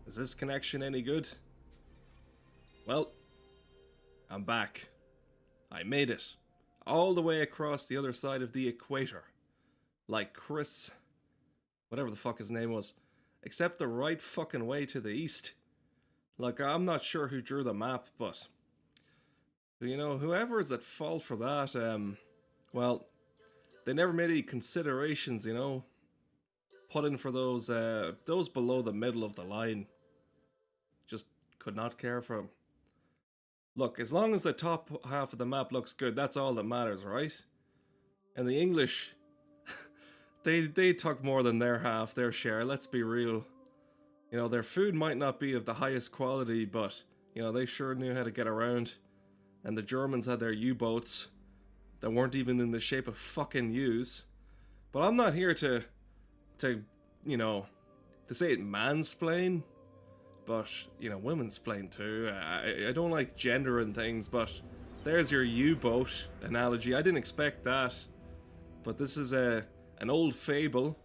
Is this connection any good? Well, I'm back. I made it. All the way across the other side of the equator. Like Chris, whatever the fuck his name was. Except the right fucking way to the east. Like, I'm not sure who drew the map, but... You know, whoever is at fault for that, well, they never made any considerations, you know? Put in for those below the middle of the line. Just could not care for them. Look, as long as the top half of the map looks good, that's all that matters, right? And the English, they took more than their half, their share, let's be real. You know, their food might not be of the highest quality, but, you know, they sure knew how to get around. And the Germans had their U-boats that weren't even in the shape of fucking U's. But I'm not here to you know, to say it mansplain. But, you know, women's plain too. I don't like gender and things, but there's your U-boat analogy. I didn't expect that. But this is an old fable.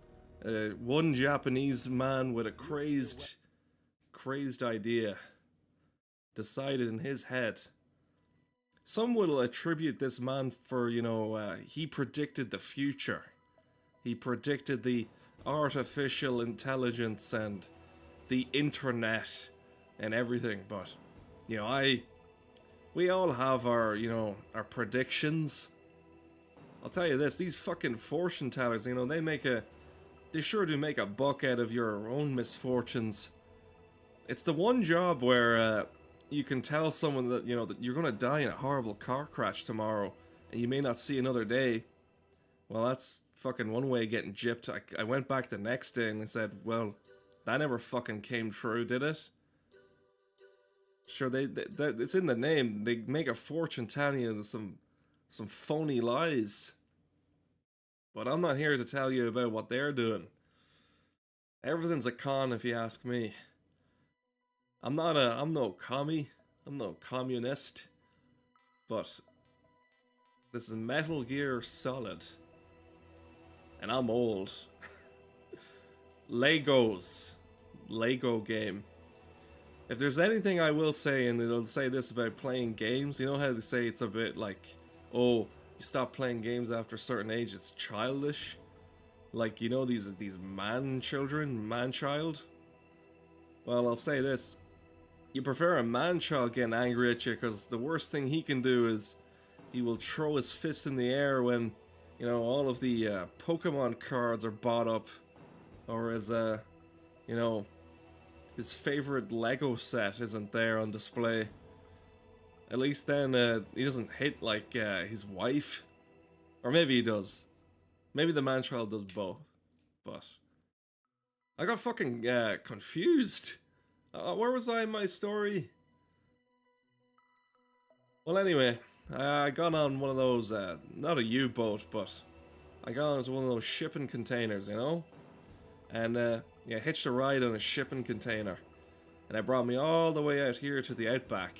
One Japanese man with a crazed idea decided in his head. Some will attribute this man for, you know, he predicted the future. He predicted the artificial intelligence and the internet and everything, but you know, we all have our, you know, our predictions. I'll tell you this, these fucking fortune tellers, you know, they sure do make a buck out of your own misfortunes. It's the one job where you can tell someone that, you know, that you're gonna die in a horrible car crash tomorrow and you may not see another day. Well, that's fucking one way of getting gypped. I went back the next day and I said, well, that never fucking came true, did it? Sure, it's in the name. They make a fortune telling you some phony lies. But I'm not here to tell you about what they're doing. Everything's a con if you ask me. I'm no commie. I'm no communist. But this is Metal Gear Solid. And I'm old. Lego game. If there's anything I will say, and they'll say this about playing games, you know how they say it's a bit like, oh, you stop playing games after a certain age, it's childish? Like, you know, these man-child? Well, I'll say this. You prefer a man-child getting angry at you, because the worst thing he can do is he will throw his fist in the air when, you know, all of the Pokemon cards are bought up. Or as, you know, his favorite Lego set isn't there on display. At least then he doesn't hit, like, his wife. Or maybe he does. Maybe the man-child does both. But I got fucking confused. Where was I in my story? Well, anyway, I got on one of those, not a U-boat, but I got onto one of those shipping containers, you know? And, yeah, hitched a ride on a shipping container. And it brought me all the way out here to the outback.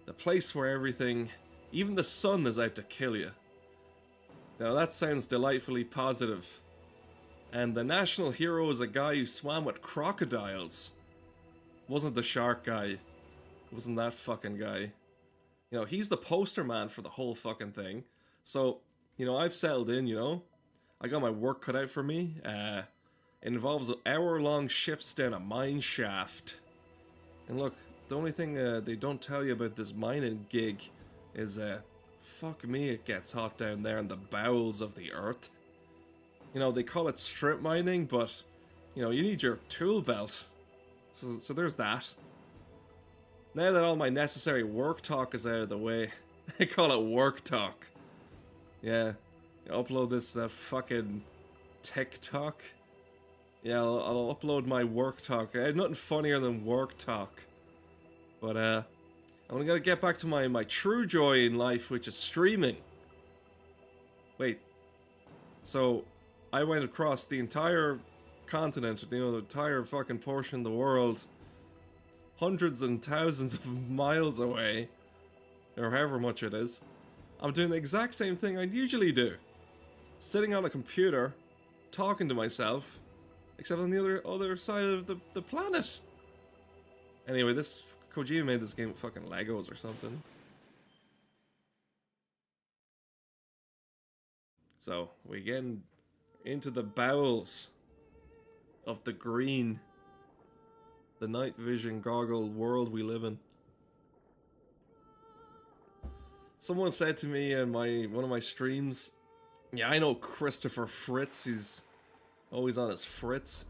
The place where everything, even the sun, is out to kill you. Now that sounds delightfully positive. And the national hero is a guy who swam with crocodiles. Wasn't the shark guy. Wasn't that fucking guy. You know, he's the poster man for the whole fucking thing. So, you know, I've settled in, you know. I got my work cut out for me. It involves hour-long shifts down a mine shaft. And look, the only thing they don't tell you about this mining gig is, fuck me, it gets hot down there in the bowels of the earth. You know, they call it strip mining, but, you know, you need your tool belt. So there's that. Now that all my necessary work talk is out of the way, I call it work talk. Yeah, upload this fucking TikTok. Yeah, I'll upload my work talk. I have nothing funnier than work talk. But I'm gonna get back to my true joy in life, which is streaming. Wait. So, I went across the entire continent, you know, the entire fucking portion of the world, hundreds and thousands of miles away, or however much it is. I'm doing the exact same thing I'd usually do. Sitting on a computer, talking to myself, except on the other side of the planet. Anyway, this Kojima made this game with fucking Legos or something. So we get into the bowels of the green, the night vision goggle world we live in. Someone said to me in one of my streams, yeah, I know Christopher Fritz, he's always on his Fritz.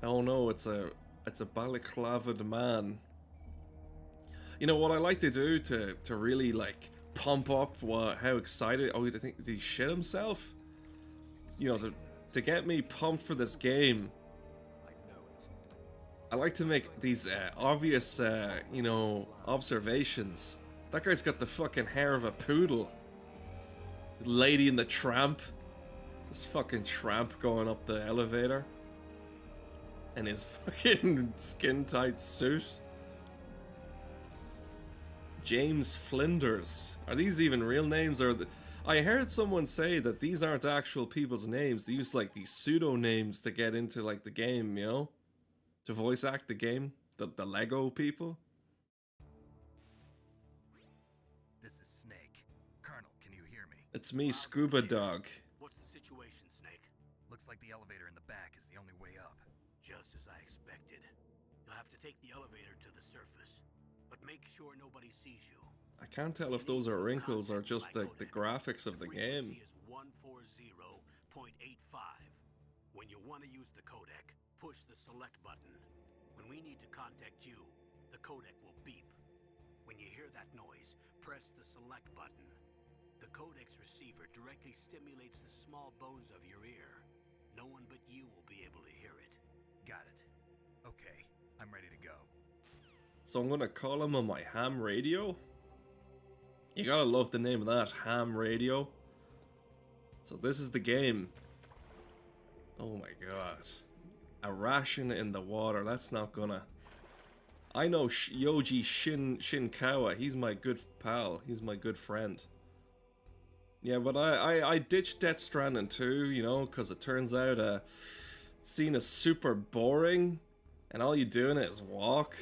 Oh no, it's a balaclavaed man. You know what I like to do to really like pump up how excited, oh I think did he shit himself? You know, to get me pumped for this game, I like to make these obvious, you know, observations. That guy's got the fucking hair of a poodle. Lady in the Tramp. This fucking tramp going up the elevator. And his fucking skin-tight suit. James Flinders. Are these even real names? Or I heard someone say that these aren't actual people's names. They use like these pseudo-names to get into like the game, you know? To voice act the game. The Lego people. This is Snake. Colonel, can you hear me? It's me, Scuba Dog. What's the situation, Snake? Looks like the elevator in the back is the only way up. Just as I expected. You'll have to take the elevator to the surface, but make sure nobody sees you. I can't tell if those are wrinkles or just the graphics of the game. Frequency is 140.85. When you want to use the codec, push the select button. When we need to contact you, the codec will beep. When you hear that noise, press the select button. The codec's receiver directly stimulates the small bones of your ear. No one but you will be able to hear it. Got it. Okay, I'm ready to go. So I'm gonna call him on my ham radio. You gotta love the name of that, ham radio. So this is the game. Oh my god. A ration in the water, that's not gonna... I know Yoji Shinkawa, he's my good pal, he's my good friend. Yeah, but I ditched Death Stranding 2, you know, because it turns out scene is super boring, and all you do in it is walk.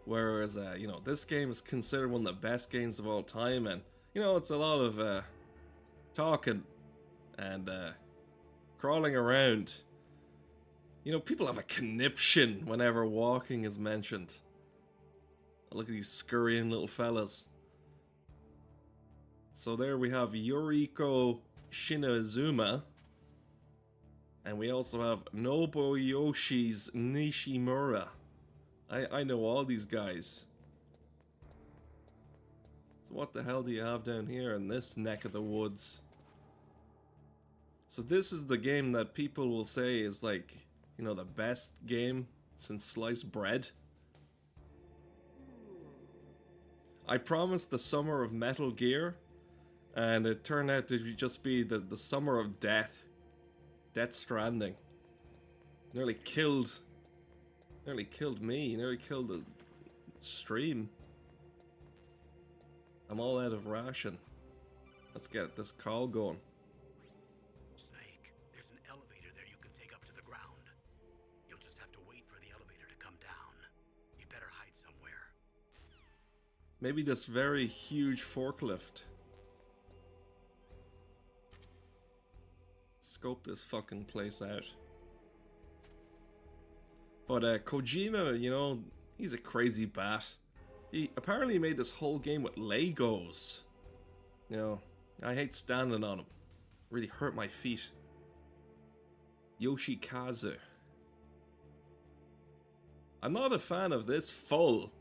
Whereas, you know, this game is considered one of the best games of all time, and, you know, it's a lot of talking and crawling around. You know, people have a conniption whenever walking is mentioned. Look at these scurrying little fellas. So there we have Yuriko Shinazuma. And we also have Nobuyoshi Nishimura. I know all these guys. So what the hell do you have down here in this neck of the woods? So this is the game that people will say is like, you know, the best game since sliced bread. I promised the summer of Metal Gear, and it turned out to just be the summer of death. Death Stranding. Nearly killed me, nearly killed the stream. I'm all out of ration. Let's get this call going. Snake, there's an elevator there you can take up to the ground. You'll just have to wait for the elevator to come down. You better hide somewhere. Maybe this very huge forklift. Scope this fucking place out. But Kojima, you know, he's a crazy bat. He apparently made this whole game with Legos. You know, I hate standing on them. Really hurt my feet. Yoshikazu. I'm not a fan of this full.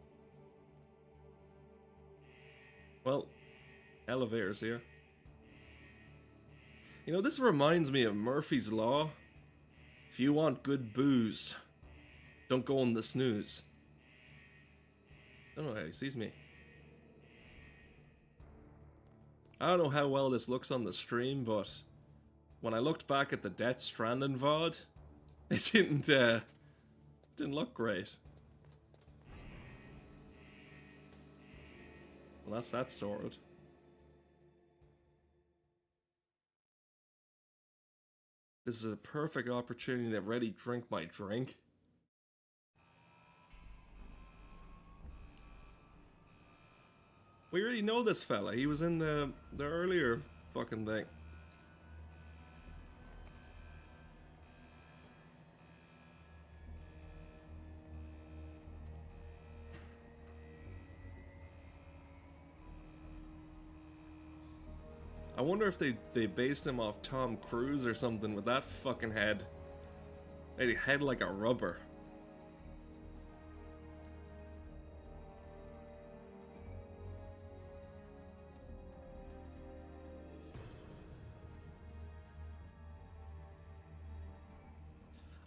Well, elevators here. You know, this reminds me of Murphy's Law. If you want good booze, don't go on the snooze. I don't know how he sees me. I don't know how well this looks on the stream, but when I looked back at the Death Stranding VOD, it didn't look great. Well, that's that sorted. This is a perfect opportunity to really drink my drink. We already know this fella. He was in the earlier fucking thing. I wonder if they based him off Tom Cruise or something with that fucking head. A head like a rubber.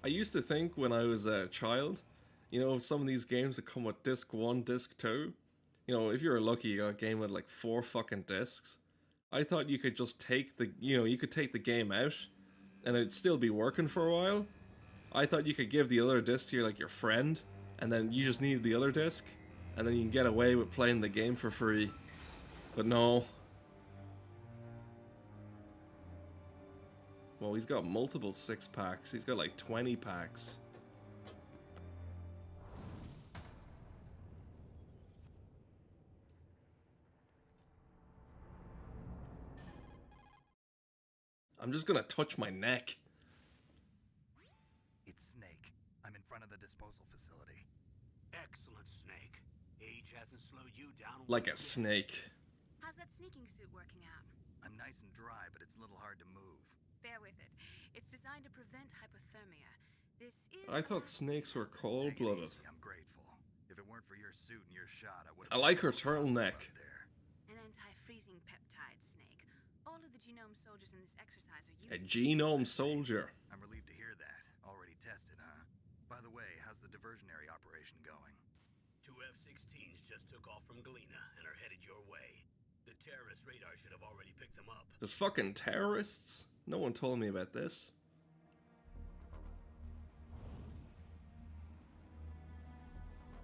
I used to think when I was a child, you know, some of these games that come with disc 1, disc 2, you know, if you're lucky you got a game with like 4 fucking discs. I thought you could just take the, you know, you could take the game out and it'd still be working for a while. I thought you could give the other disc to your friend and then you just need the other disc and then you can get away with playing the game for free. But no. Well, he's got multiple 6-packs. He's got like 20 packs. I'm just gonna touch my neck. It's Snake. I'm in front of the disposal facility. Excellent, Snake. Age hasn't slowed you down Like one a bit. snake. How's that sneaking suit working out? I'm nice and dry, but it's a little hard to move. Bear with it. It's designed to prevent hypothermia. This is... I thought snakes were Take it cold-blooded. easy, I'm grateful. If it weren't for your suit and your shot, I would. I like her turtleneck. an anti-freezing peptide, Snake. All of the genome soldiers in this exercise are A using... genome soldier. I'm relieved to hear that. Already tested, huh? By the way, how's the diversionary operation going? 2 F-16s just took off from Galena and are headed your way. The terrorist radar should have already picked them up. There's fucking terrorists? No one told me about this.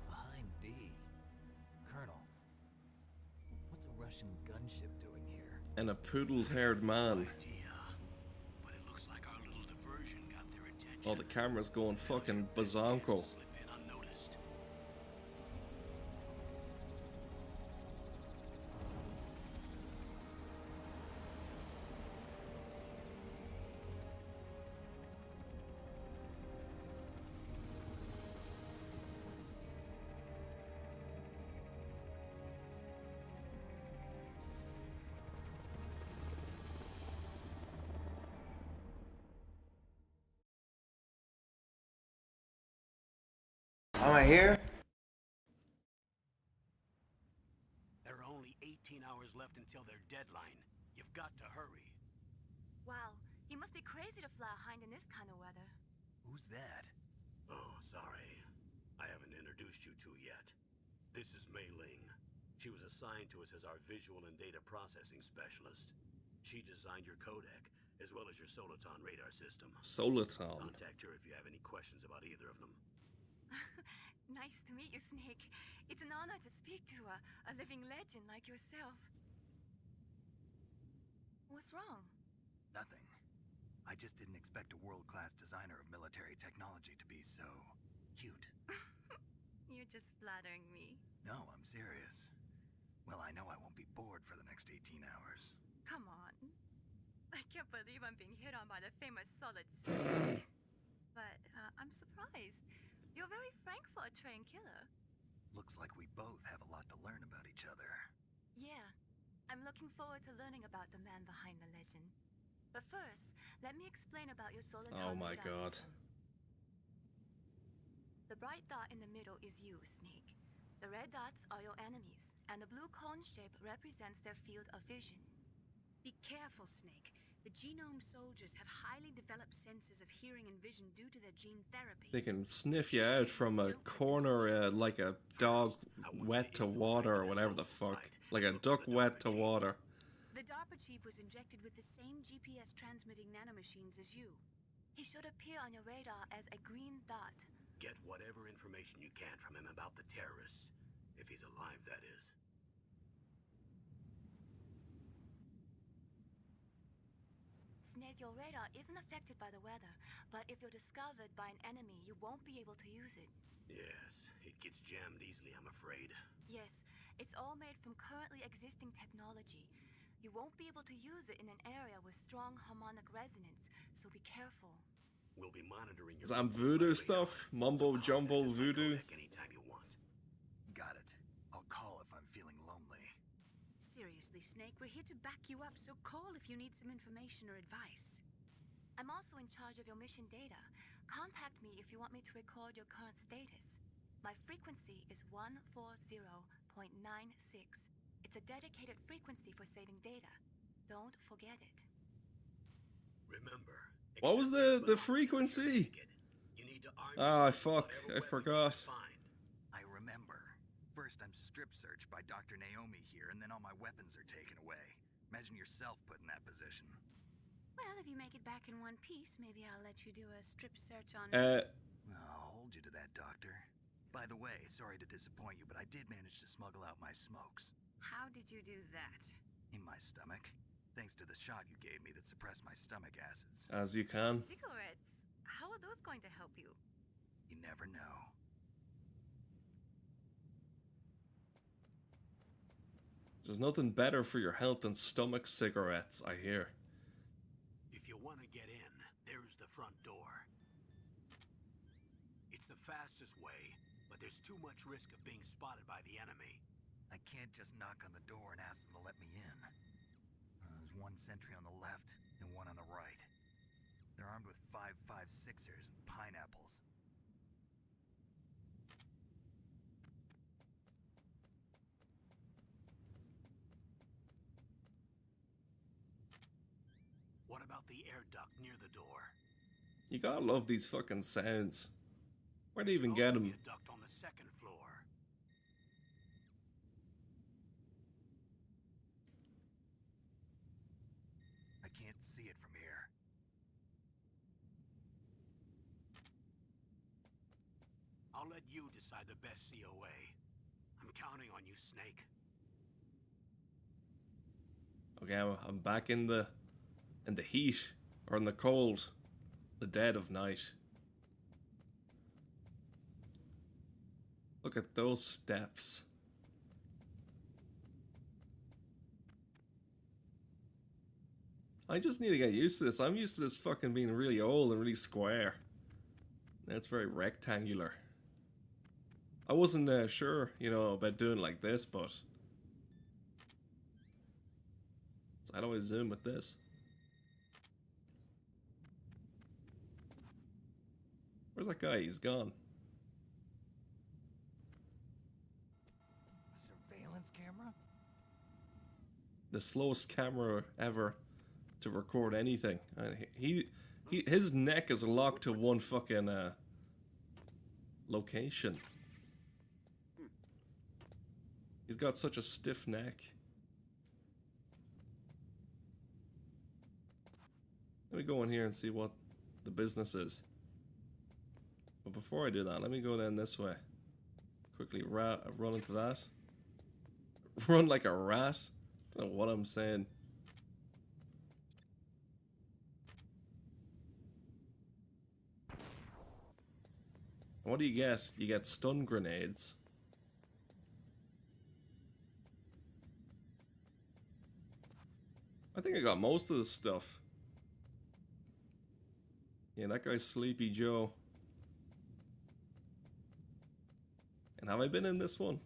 Behind D. Colonel, what's a Russian gunship doing here? And a poodle-haired man. Idea. But it looks like our little diversion got their attention. Oh, the camera's going fucking bazonko. Slip in unnoticed. Am I here? There are only 18 hours left until their deadline. You've got to hurry. Wow, he must be crazy to fly a hind in this kind of weather. Who's that? Oh, sorry. I haven't introduced you to yet. This is Mei Ling. She was assigned to us as our visual and data processing specialist. She designed your codec, as well as your Soliton radar system. Soliton. Contact her if you have any questions about either of them. Nice to meet you, Snake. It's an honor to speak to a living legend like yourself. What's wrong? Nothing. I just didn't expect a world-class designer of military technology to be so cute. You're just flattering me. No, I'm serious. Well, I know I won't be bored for the next 18 hours. Come on. I can't believe I'm being hit on by the famous Solid Snake. But I'm surprised. You're very frank for a trained killer. Looks like we both have a lot to learn about each other. Yeah. I'm looking forward to learning about the man behind the legend. But first, let me explain about your Soliton Oh my radar god. system. The bright dot in the middle is you, Snake. The red dots are your enemies, and the blue cone shape represents their field of vision. Be careful, Snake. The genome soldiers have highly developed senses of hearing and vision due to their gene therapy. They can sniff you out from a corner like a dog wet to water or whatever the fuck. Like a duck wet to water. The DARPA chief was injected with the same GPS transmitting nanomachines as you. He should appear on your radar as a green dot. Get whatever information you can from him about the terrorists. If he's alive, that is. Snake, your radar isn't affected by the weather, but if you're discovered by an enemy, you won't be able to use it. Yes, it gets jammed easily, I'm afraid. Yes, it's all made from currently existing technology. You won't be able to use it in an area with strong harmonic resonance, so be careful. We'll be monitoring your Some movements voodoo by radar, stuff, mumbo so jumbo contact us by voodoo. codec anytime you want. Got it. I'll call if I'm feeling lonely. Seriously, Snake, we're here to back you up, so call if you need some information or advice. I'm also in charge of your mission data. Contact me if you want me to record your current status. My frequency is 140.96. It's a dedicated frequency for saving data. Don't forget it. Remember, What was accept the any frequency? ticket. You need to arm Ah, yourself with fuck, whatever I weapons forgot. you can find. I remember. First, I'm strip searched by Dr. Naomi here, and then all my weapons are taken away. Imagine yourself put in that position. Well, if you make it back in one piece, maybe I'll let you do a strip search on... I'll hold you to that, Doctor. By the way, sorry to disappoint you, but I did manage to smuggle out my smokes. How did you do that? In my stomach. Thanks to the shot you gave me that suppressed my stomach acids. As you can. Cigarettes? How are those going to help you? You never know. There's nothing better for your health than stomach cigarettes, I hear. If you want to get in, there's the front door. It's the fastest way, but there's too much risk of being spotted by the enemy. I can't just knock on the door and ask them to let me in. There's one sentry on the left and one on the right. They're armed with 5.56ers and pineapples. What about the air duct near the door? You gotta love these fucking sounds. Where'd they even Should get also be them? a duct on the second floor. I can't see it from here. I'll let you decide the best COA. I'm counting on you, Snake. Okay, I'm back in the heat, or in the cold, the dead of night. Look at those steps. I just need to get used to this. I'm used to this fucking being really old and really square. Now it's very rectangular. I wasn't sure, you know, about doing like this, but how do I zoom with this? Where's that guy? He's gone. A surveillance camera? The slowest camera ever to record anything. His neck is locked to one fucking location. He's got such a stiff neck. Let me go in here and see what the business is. But before I do that, let me go down this way. Quickly run into that. Run like a rat. I don't know what I'm saying. What do you get? You get stun grenades. I think I got most of the stuff. Yeah, that guy's Sleepy Joe. And have I been in this one?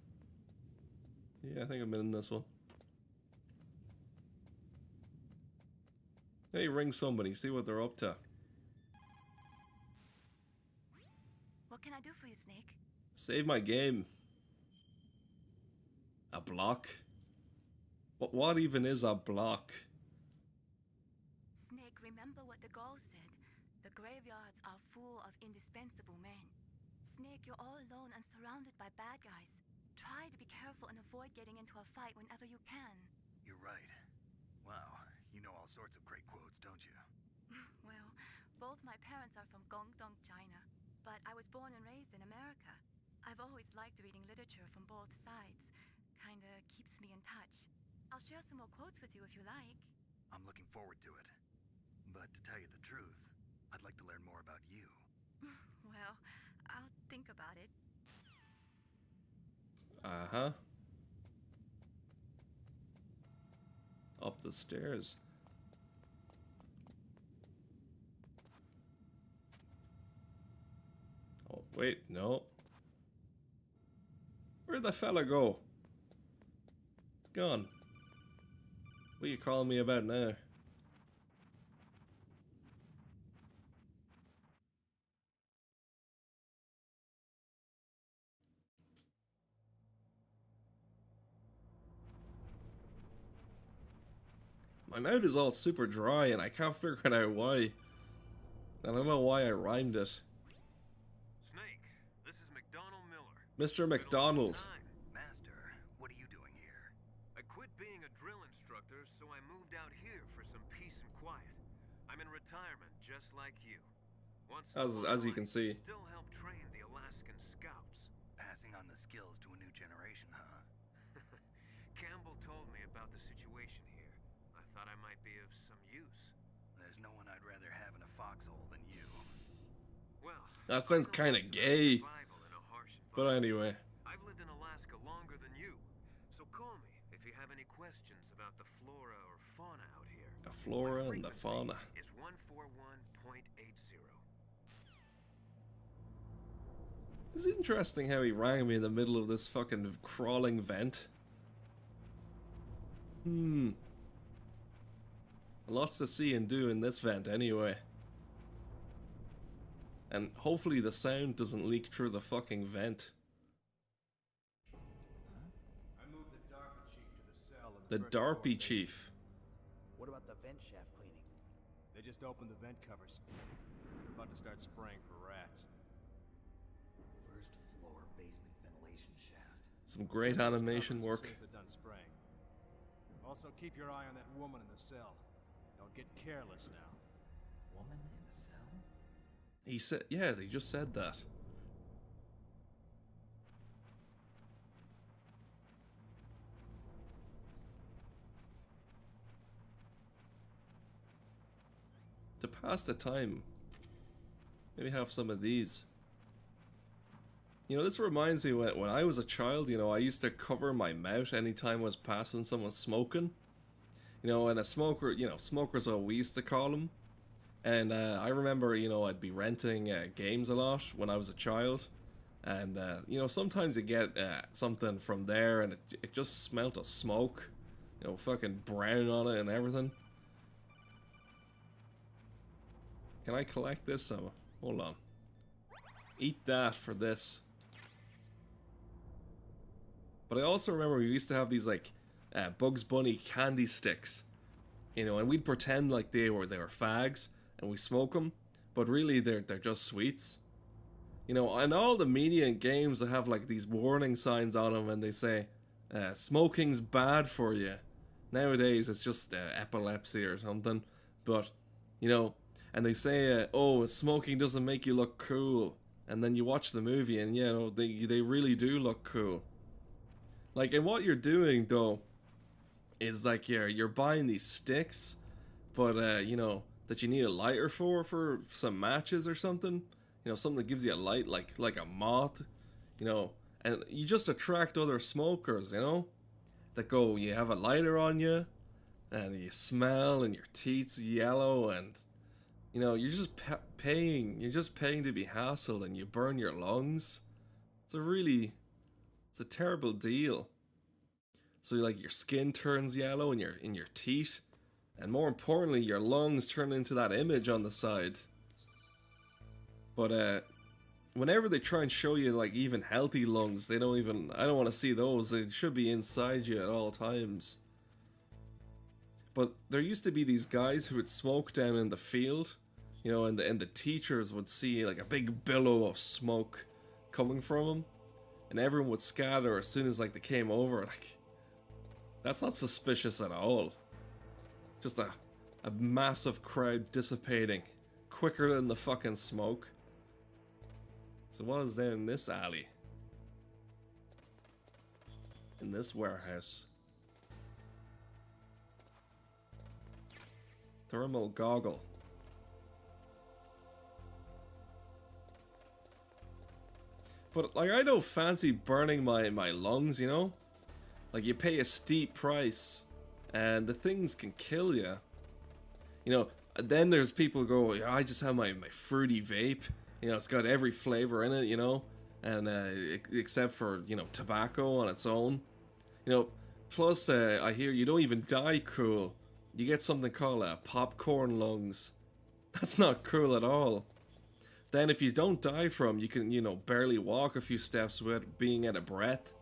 Yeah, I think I've been in this one. Hey, ring somebody, see what they're up to. What can I do for you, Snake? Save my game. A block? What even is a block? Snake, remember what the Gaul said. The graveyards are full of indispensable men. Snake, you're all alone and surrounded by bad guys. Try to be careful and avoid getting into a fight whenever you can. You're right. Wow, you know all sorts of great quotes, don't you? Well, both my parents are from Guangdong, China, but I was born and raised in America. I've always liked reading literature from both sides. Kinda keeps me in touch. I'll share some more quotes with you if you like. I'm looking forward to it. But to tell you the truth, I'd like to learn more about you. Well, I'll think about it. Uh-huh. Up the stairs. Oh, wait, no. Where'd the fella go? He's gone. What are you calling me about now? My mouth is all super dry and I can't figure it out why. I don't know why I rhymed it. Snake, this is McDonald Miller. Mr. It's been a long McDonald. time. Master, what are you doing here? I quit being a drill instructor, so I moved out here for some peace and quiet. I'm in retirement, just like you. Once in a As you while, can I see. still help train the Alaskan Scouts. Passing on the skills to a new generation, huh? Campbell told me about the situation here. I thought I might be of some use. There's no one I'd rather have in a foxhole than you. Well, That sounds I know kinda it's about gay. survival in a harsh But environment. anyway. I've lived in Alaska longer than you, so call me if you have any questions about the flora or fauna out here. The flora My and the frequency fauna. is 141.80. It's interesting how he rang me in the middle of this fucking crawling vent. Lots to see and do in this vent anyway. And hopefully the sound doesn't leak through the fucking vent. I moved the DARPA chief to the cell in The first floor DARPy basement. chief. What about the vent shaft cleaning? They just opened the vent covers. They're about to start spraying for rats. First floor basement ventilation shaft. Some great animation work. As soon as they're done spraying. Also, keep your eye on that woman in the cell. Don't get careless now. Woman in the cell? He said, yeah, they just said that. To pass the time, maybe have some of these. You know, this reminds me when I was a child, you know, I used to cover my mouth anytime I was passing someone smoking. You know, and a smoker, you know, smokers what we used to call them. And I remember, you know, I'd be renting games a lot when I was a child. And, you know, sometimes you get something from there and it just smelt of smoke. You know, fucking brown on it and everything. Can I collect this? Hold on. Eat that for this. But I also remember we used to have these, like, Bugs Bunny candy sticks. You know, and we'd pretend like they were fags. And we smoke them, but really they're just sweets. You know, and all the media and games that have like these warning signs on them, and they say, smoking's bad for you. Nowadays it's just epilepsy or something, but, you know, and they say, oh, smoking doesn't make you look cool. And then you watch the movie and, you know, they really do look cool. Like, and what you're doing, though, is like you're buying these sticks, but, you know, that you need a lighter for some matches or something, you know, something that gives you a light like a moth, you know, and you just attract other smokers, you know, that go, you have a lighter on you, and you smell, and your teeth's yellow, and, you know, you're just paying to be hassled, and you burn your lungs. It's a terrible deal. So like your skin turns yellow, and your teeth. And more importantly, your lungs turn into that image on the side. But whenever they try and show you like even healthy lungs, I don't want to see those. They should be inside you at all times. But there used to be these guys who would smoke down in the field, you know, and the teachers would see like a big billow of smoke coming from them, and everyone would scatter as soon as like they came over. Like, that's not suspicious at all. Just a massive crowd dissipating quicker than the fucking smoke. So what is there in this alley? In this warehouse? Thermal goggle. But like, I don't fancy burning my lungs, you know? Like, you pay a steep price, and the things can kill you. You know, then there's people who go, yeah, I just have my fruity vape. You know, it's got every flavor in it, you know? And except for, you know, tobacco on its own. You know, plus I hear you don't even die cool. You get something called popcorn lungs. That's not cool at all. Then if you don't die from, you can, you know, barely walk a few steps without being out of breath.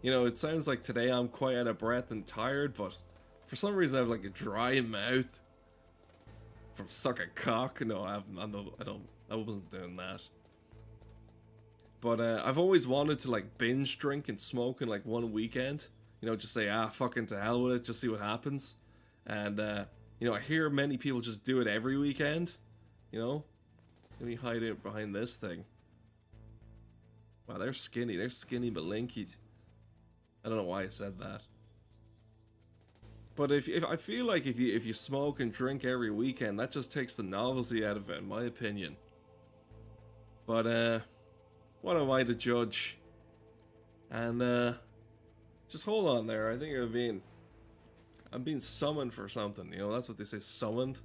You know, it sounds like today I'm quite out of breath and tired, but for some reason I have like a dry mouth from sucking cock. No, I wasn't doing that. But I've always wanted to like binge drink and smoke in like one weekend. You know, just say, fucking to hell with it, just see what happens. And, you know, I hear many people just do it every weekend. You know? Let me hide it behind this thing. Wow, they're skinny. They're skinny but lanky. I don't know why I said that. But if I feel like if you smoke and drink every weekend, that just takes the novelty out of it, in my opinion. But what am I to judge? And just hold on there. I think I'm being summoned for something. You know, that's what they say, summoned.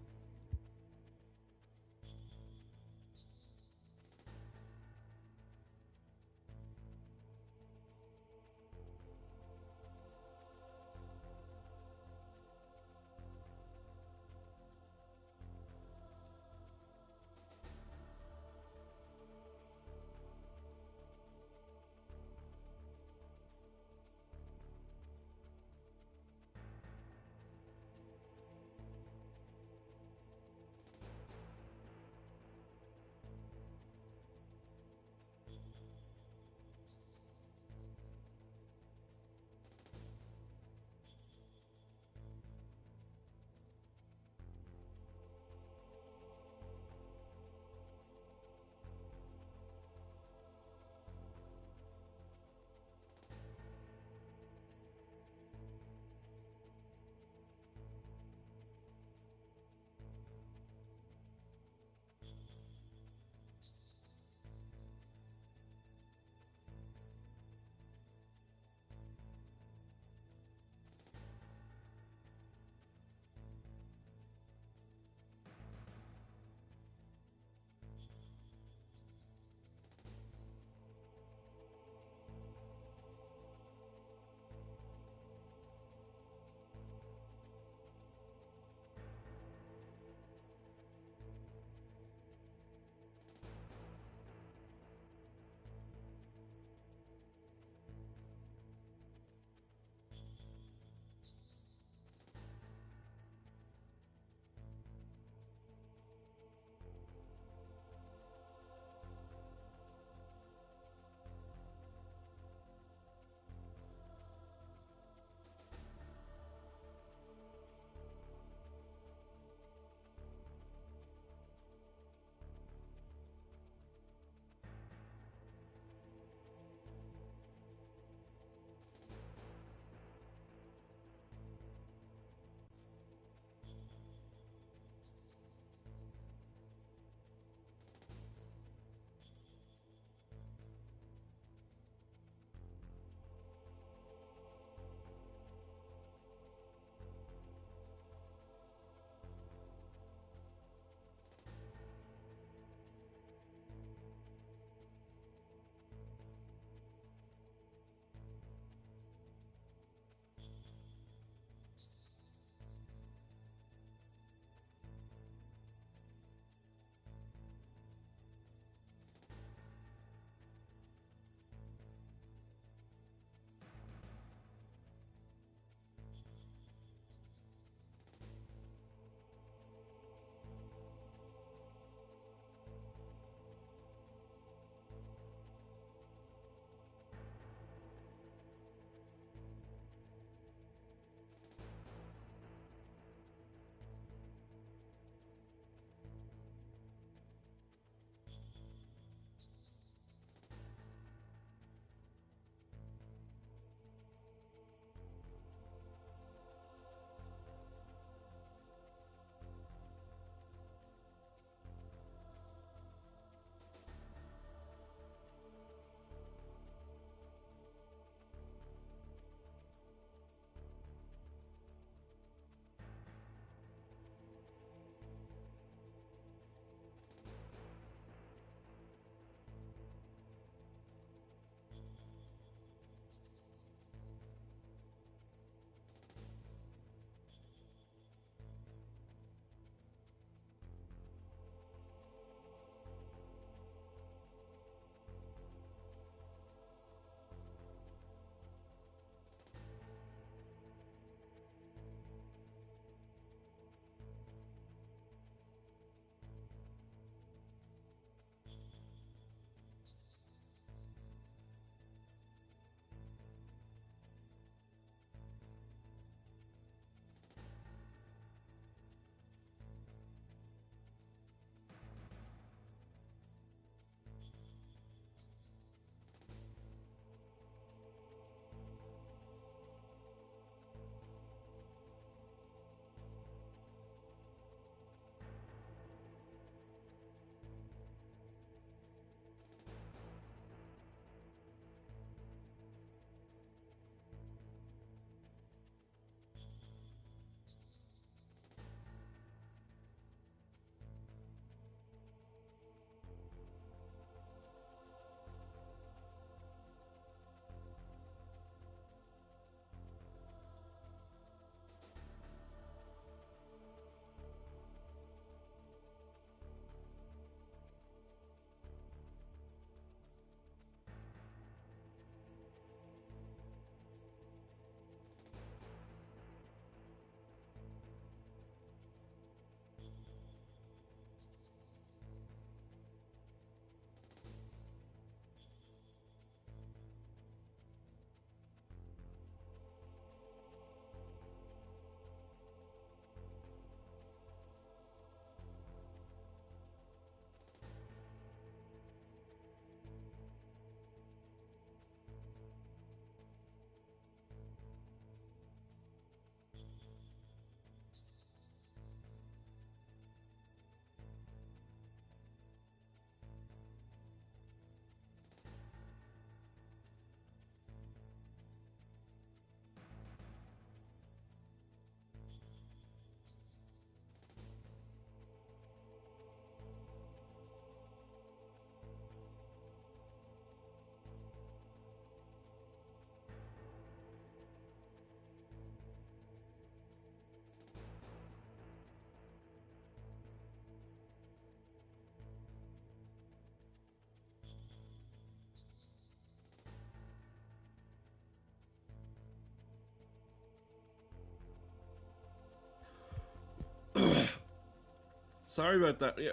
Sorry about that. Yeah,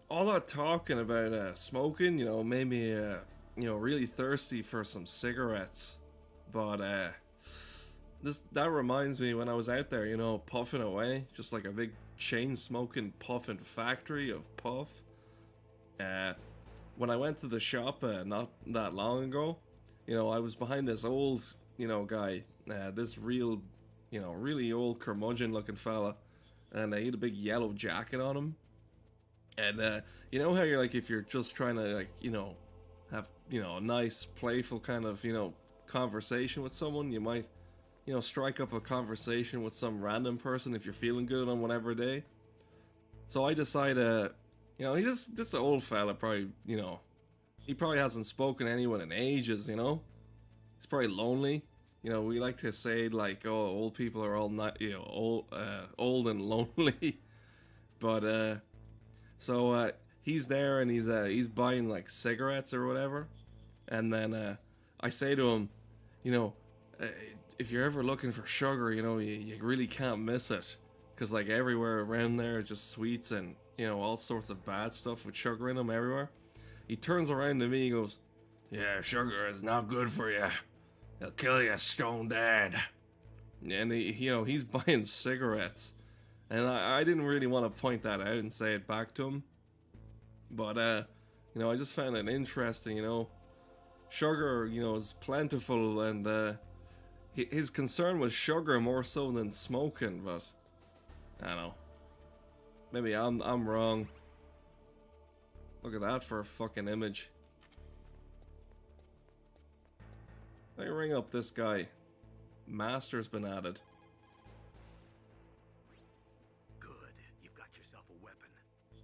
all that talking about smoking, made me, really thirsty for some cigarettes. But that reminds me when I was out there, puffing away, just like a big chain smoking puffing factory of puff. When I went to the shop not that long ago, I was behind this old, guy, this real, really old curmudgeon looking fella, and he had a big yellow jacket on him. And you know how you're like, if you're just trying to like, have, a nice playful kind of, conversation with someone, you might, strike up a conversation with some random person if you're feeling good on whatever day. So I decided, this old fella probably, he probably hasn't spoken to anyone in ages, He's probably lonely. We like to say like, oh, old people are all not, old and lonely. But so he's there and he's buying like cigarettes or whatever, and then I say to him, if you're ever looking for sugar, you really can't miss it, because like everywhere around there is just sweets and all sorts of bad stuff with sugar in them everywhere. He turns around to me and goes, "Yeah, sugar is not good for you. It'll kill you stone dead." And he's buying cigarettes, and I didn't really want to point that out and say it back to him, but I just found it interesting. Sugar, is plentiful, and his concern was sugar more so than smoking. But I don't know. Maybe I'm wrong. Look at that for a fucking image. Let me ring up this guy. Master's been added. Good. You've got yourself a weapon.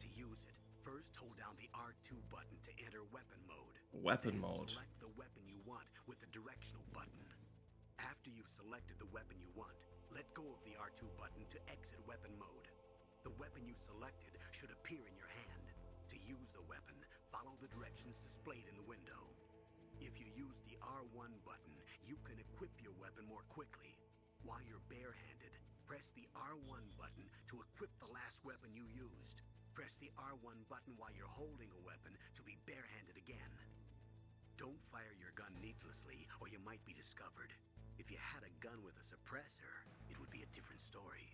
To use it, first hold down the R2 button to enter weapon mode. Weapon Then mode. select the weapon you want with the directional button. After you've selected the weapon you want, let go of the R2 button to exit weapon mode. The weapon you selected should appear in your hand. To use the weapon, follow the directions displayed in the window. If you use the R1 button, you can equip your weapon more quickly. While you're barehanded, press the R1 button to equip the last weapon you used. Press the R1 button while you're holding a weapon to be barehanded again. Don't fire your gun needlessly, or you might be discovered. If you had a gun with a suppressor, it would be a different story.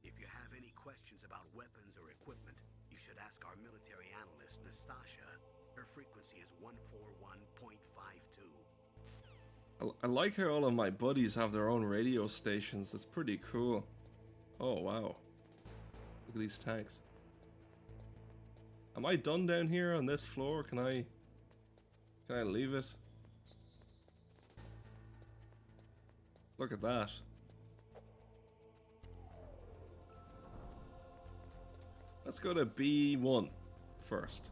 If you have any questions about weapons or equipment, you should ask our military analyst, Nastasha. Her frequency is 141.52. I like how all of my buddies have their own radio stations. That's pretty cool. Oh, wow. Look at these tanks. Am I done down here on this floor? Can I leave it? Look at that. Let's go to B1 first.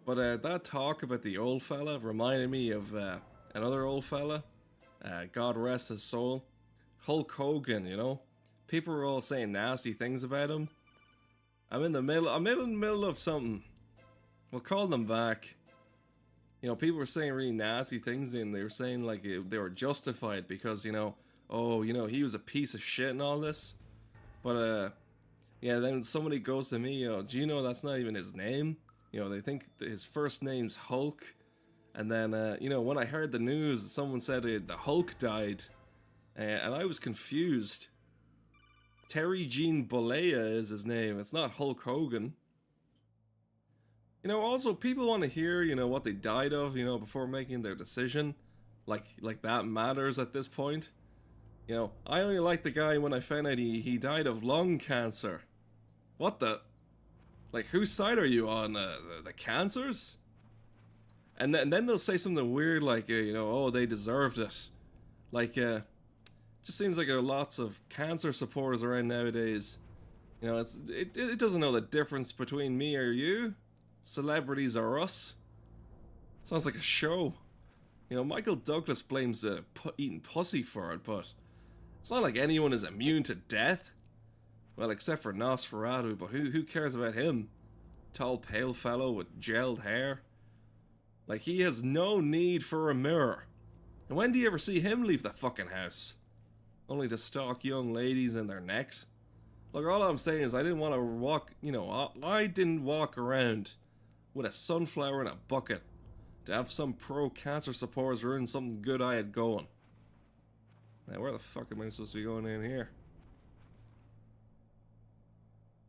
But that talk about the old fella reminded me of another old fella. God rest his soul. Hulk Hogan, People were all saying nasty things about him. I'm in the middle of something. We'll call them back. People were saying really nasty things, and they were saying like they were justified because, he was a piece of shit and all this. But, yeah, then somebody goes to me, do you know that's not even his name? They think his first name's Hulk. And then, when I heard the news, someone said the Hulk died. And I was confused. Terry Gene Bollea is his name. It's not Hulk Hogan. Also, people want to hear, what they died of, before making their decision. Like that matters at this point. I only liked the guy when I found out he died of lung cancer. What the? Like, whose side are you on? The cancers? And then they'll say something weird like, oh, they deserved it. Like, just seems like there are lots of cancer supporters around nowadays. It doesn't know the difference between me or you. Celebrities are us. Sounds like a show. Michael Douglas blames eating pussy for it, but it's not like anyone is immune to death. Well, except for Nosferatu, but who cares about him? Tall, pale fellow with gelled hair. Like, he has no need for a mirror. And when do you ever see him leave the fucking house? Only to stalk young ladies and their necks. Look, all I'm saying is I didn't want to walk, I didn't walk around with a sunflower in a bucket to have some pro-cancer supporters ruin something good I had going. Now, where the fuck am I supposed to be going in here?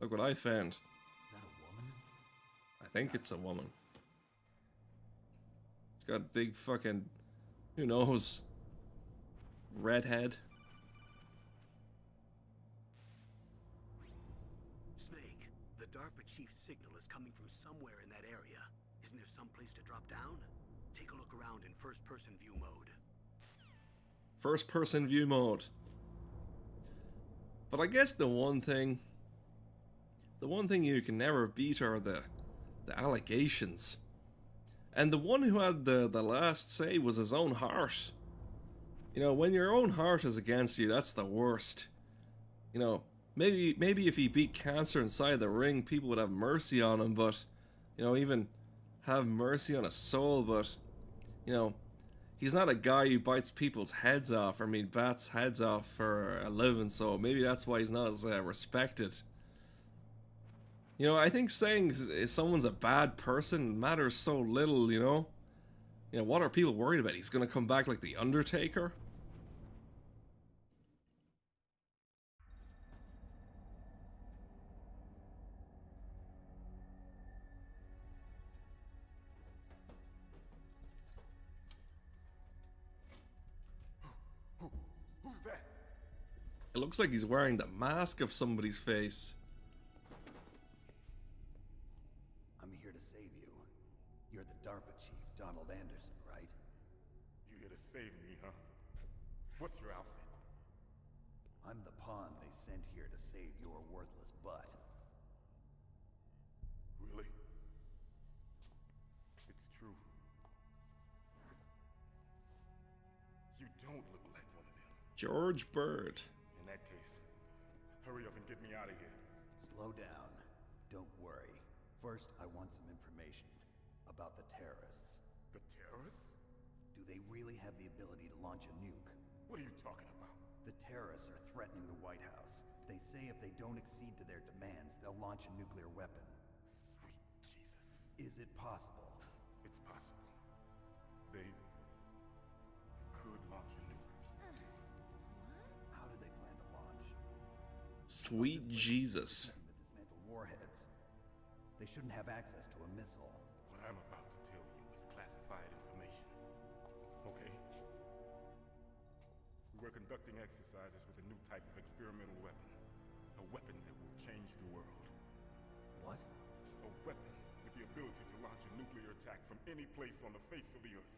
Look what I found. Is that a woman? I think it's a woman. She's got a big fucking, who knows, redhead. Snake, the DARPA chief's signal is coming from somewhere in that area. Isn't there some place to drop down? Take a look around in first-person view mode. First-person view mode. But I guess the one thing you can never beat are the allegations. And the one who had the last say was his own heart. You know, when your own heart is against you, that's the worst. You know, maybe if he beat cancer inside the ring, people would have mercy on him, but, even have mercy on a soul, but, he's not a guy who bites people's heads off, bats heads off for a living, so maybe that's why he's not as respected. I think saying someone's a bad person matters so little, what are people worried about? He's gonna come back like The Undertaker? Who's that? It looks like he's wearing the mask of somebody's face. I'm here to save you. You're the DARPA chief, Donald Anderson, right? You here to save me, huh? What's your outfit? I'm the pawn they sent here to save your worthless butt. Really? It's true. You don't look like one of them. George Bird. In that case, hurry up and get me out of here. Slow down. Don't worry. First, I want some information about the terrorists. The terrorists? Do they really have the ability to launch a nuke? What are you talking about? The terrorists are threatening the White House. They say if they don't accede to their demands, they'll launch a nuclear weapon. Sweet Jesus. Is it possible? It's possible. They could launch a nuke. How do they plan to launch? Sweet Jesus. The dismantled warheads. They shouldn't have access to a missile. What I'm about to tell you is classified information. Okay? We were conducting exercises with a new type of experimental weapon. A weapon that will change the world. What? A weapon with the ability to launch a nuclear attack from any place on the face of the Earth.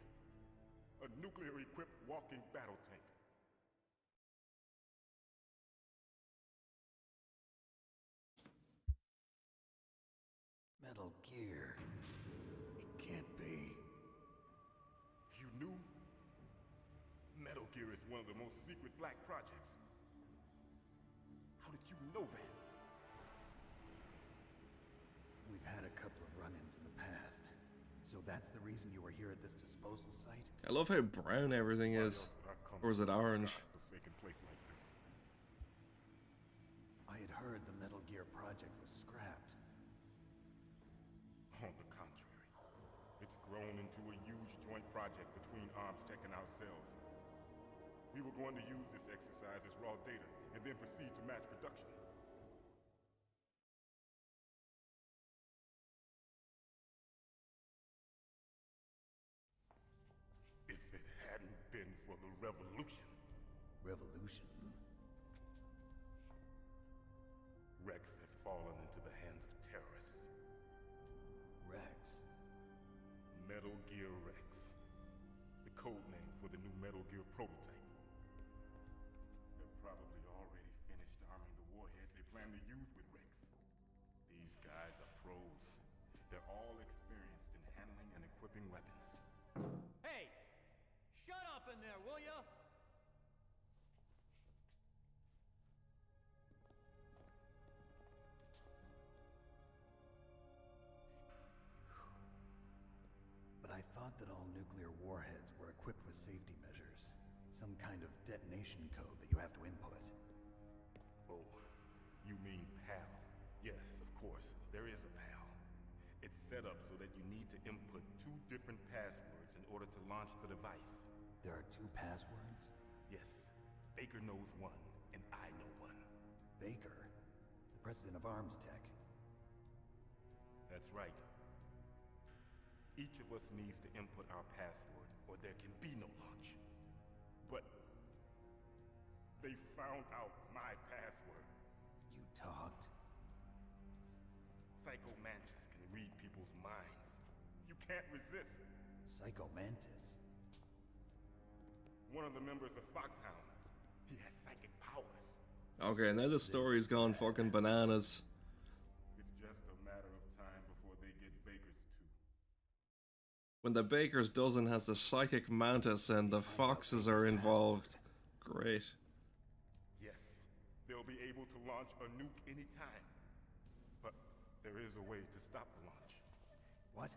A nuclear-equipped walking battle tank. Metal Gear. It can't be. You knew? Metal Gear is one of the most secret black projects. How did you know that? We've had a couple of run-ins in the past. So that's the reason you were here at this disposal site? I love how brown everything Why is. else would I come Or is it to a orange? godforsaken place like this? I had heard the Metal Gear project was scrapped. On the contrary, it's grown into a huge joint project between Armstech and ourselves. We were going to use this exercise as raw data and then proceed to mass production. If it hadn't been for the revolution, Revolution? Rex has fallen into the hands of terrorists. Rex. Metal Gear Rex. The code name for the new Metal Gear prototype. They're probably already finished arming the warhead they plan to use with Rex. These guys are pros. They're all experienced in handling and equipping weapons. Hey! Shut up in there, will ya? But I thought that all nuclear warheads were equipped with safety measures. Some kind of detonation code that you have to input. Oh, You mean PAL? Yes, of course, there is a PAL. It's set up so that you need to input 2 different passwords in order to launch the device. There are 2 passwords? Yes, Baker knows one, and I know one. Baker, the president of Arms Tech. That's right. Each of us needs to input our password, or there can be no launch. But they found out my password. You talked? Psycho Mantis can read people's minds. You can't resist. Psycho Mantis? One of the members of Foxhound. He has psychic powers. Okay, now the story's gone fucking bananas. It's just a matter of time before they get Baker's too. When the Baker's dozen has the psychic mantis and the foxes are involved. Great. Yes, they'll be able to launch a nuke anytime. But there is a way to stop the launch. What?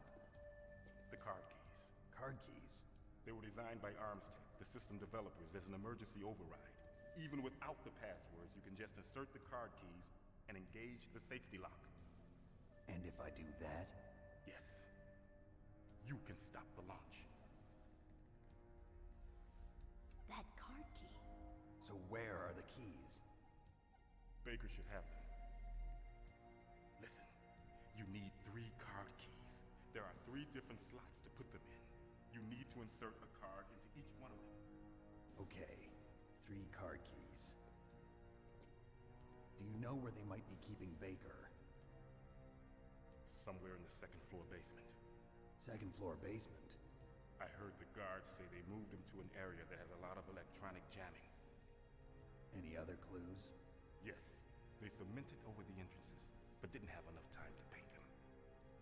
The card keys. Card keys? They were designed by Arms Tech, the system developers, as an emergency override. Even without the passwords, you can just insert the card keys and engage the safety lock. And if I do that? Yes. You can stop the launch. That card key. So where are the keys? Baker should have them. Listen, you need 3 card keys. There are 3 different slots to put them in. You need to insert a card into each one of them. Okay, 3 card keys. Do you know where they might be keeping Baker? Somewhere in the 2nd floor basement. 2nd floor basement? I heard the guards say they moved him to an area that has a lot of electronic jamming. Any other clues? Yes, they cemented over the entrances, but didn't have enough time to paint them.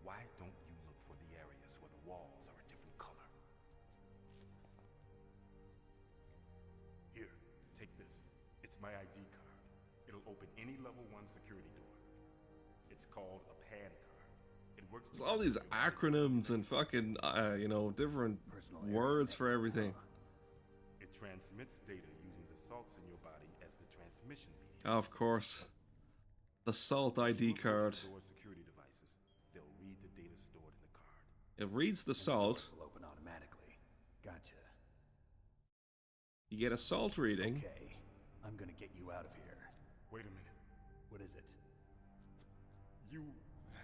Why don't you look for the areas where the walls are a different color? Here, take this. It's my ID card. It'll open any level 1 security door. It's called a PAN card. It works. There's all these acronyms and fucking, you know, different words for everything. It transmits data using the salts in your body as the transmission medium. Oh, of course. The Salt ID card. Security devices. They'll read the data stored in the card. It reads the salt. Will open automatically. Gotcha. You get a salt reading. Okay, I'm gonna get you out of here. Wait a minute. What is it? You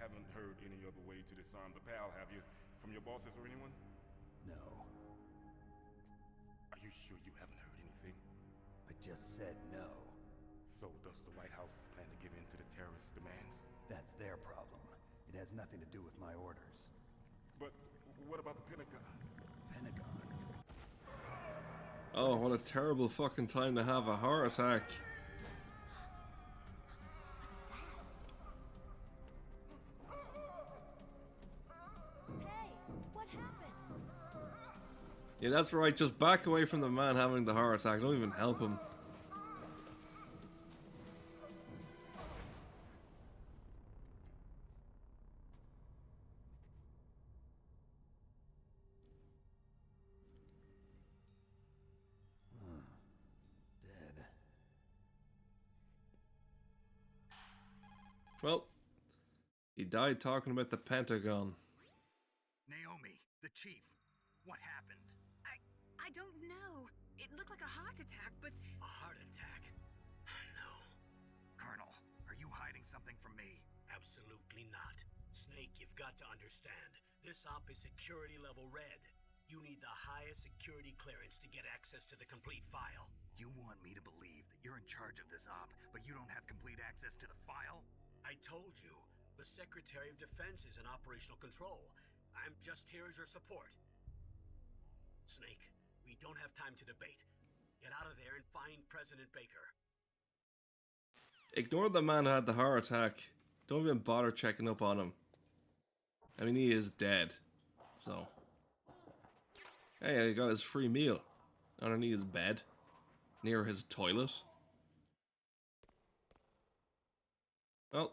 haven't heard any other way to disarm the PAL, have you? From your bosses or anyone? No. Are you sure you haven't heard anything? I just said no. So does the White House plan to give in to the terrorists' demands? That's their problem. It has nothing to do with my orders. But what about the Pentagon? Pentagon? Oh, what a terrible fucking time to have a heart attack. Hey, what happened? Yeah, that's right. Just back away from the man having the heart attack. Don't even help him. Dead. Well, he died talking about the Pentagon. Naomi, the chief, what happened? I don't know. It looked like a heart attack, but A heart attack? No, Colonel, are you hiding something from me? absolutely not. Snake, you've got to understand. This op is security level red. You need the highest security clearance to get access to the complete file. You want me to believe that you're in charge of this op, but you don't have complete access to the file? I told you, the Secretary of Defense is in operational control. I'm just here as your support. Snake, we don't have time to debate. Get out of there and find President Baker. Ignore the man who had the heart attack. Don't even bother checking up on him. I mean, he is dead. So. Hey, he got his free meal. Underneath his bed. Near his toilet. Well.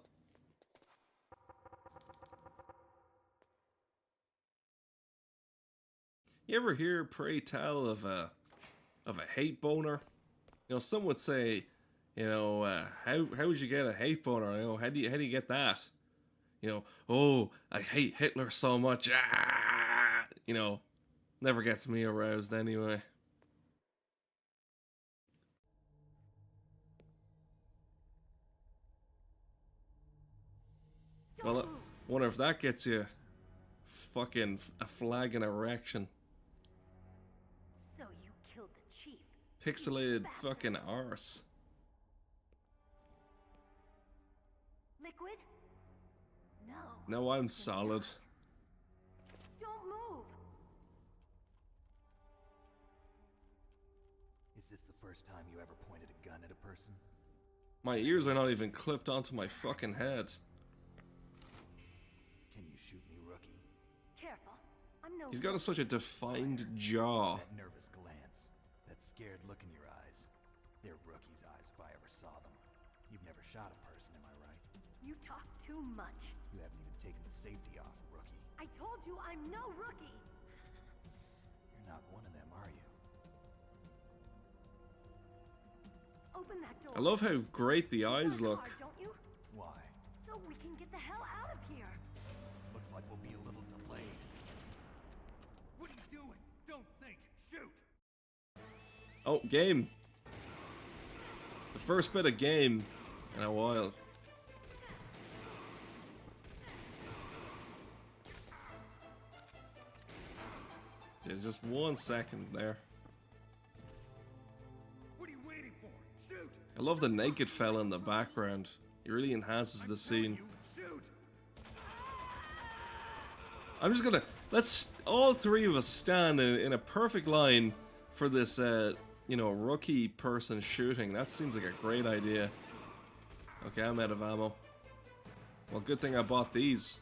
You ever hear pray tell of a hate boner? You know, some would say You know, how would you get a hate boner? You know, how do you get that? You know, oh, I hate Hitler so much. Ah! You know, never gets me aroused anyway. Well, I wonder if that gets you fucking a flag and erection. So you killed the chief. Pixelated fucking arse. Liquid? No. No, I'm solid. Don't move. Is this the first time you ever pointed a gun at a person? My ears are not even clipped onto my fucking head. Can you shoot me, rookie? Careful. I'm no. He's got such a defined jaw. That nervous glance, that scared look in your eyes. They're rookie's eyes if I ever saw them. You've never shot a person, am I right? You talk too much. You haven't even taken the safety off, rookie. I told you I'm no rookie. You're not one of them, are you? Open that door. I love how great the eyes Work look. hard, don't you? Why? So we can get the hell out of here. Looks like we'll be a little delayed. What are you doing? Don't think. Shoot! Oh, game. The first bit of game in a while. Yeah, just 1 second there. What are you waiting for? Shoot! I love the naked fella in the background. He really enhances the scene. Shoot! I'm just gonna let's all three of us stand in a perfect line for this you know, rookie person shooting. That seems like a great idea. Okay, I'm out of ammo. Well, good thing I bought these.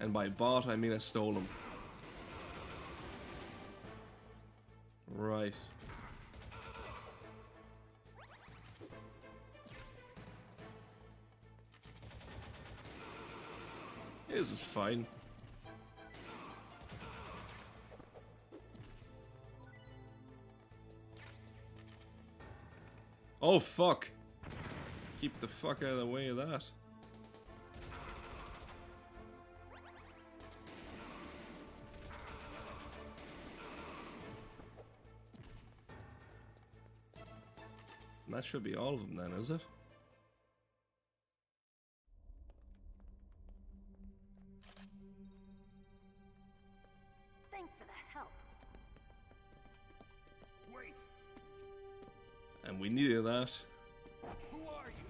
And by bought, I mean I stole them. Right. This is fine. Oh fuck! Keep the fuck out of the way of that. And that should be all of them then, is it? Thanks for the help. Wait! And we needed that. Who are you?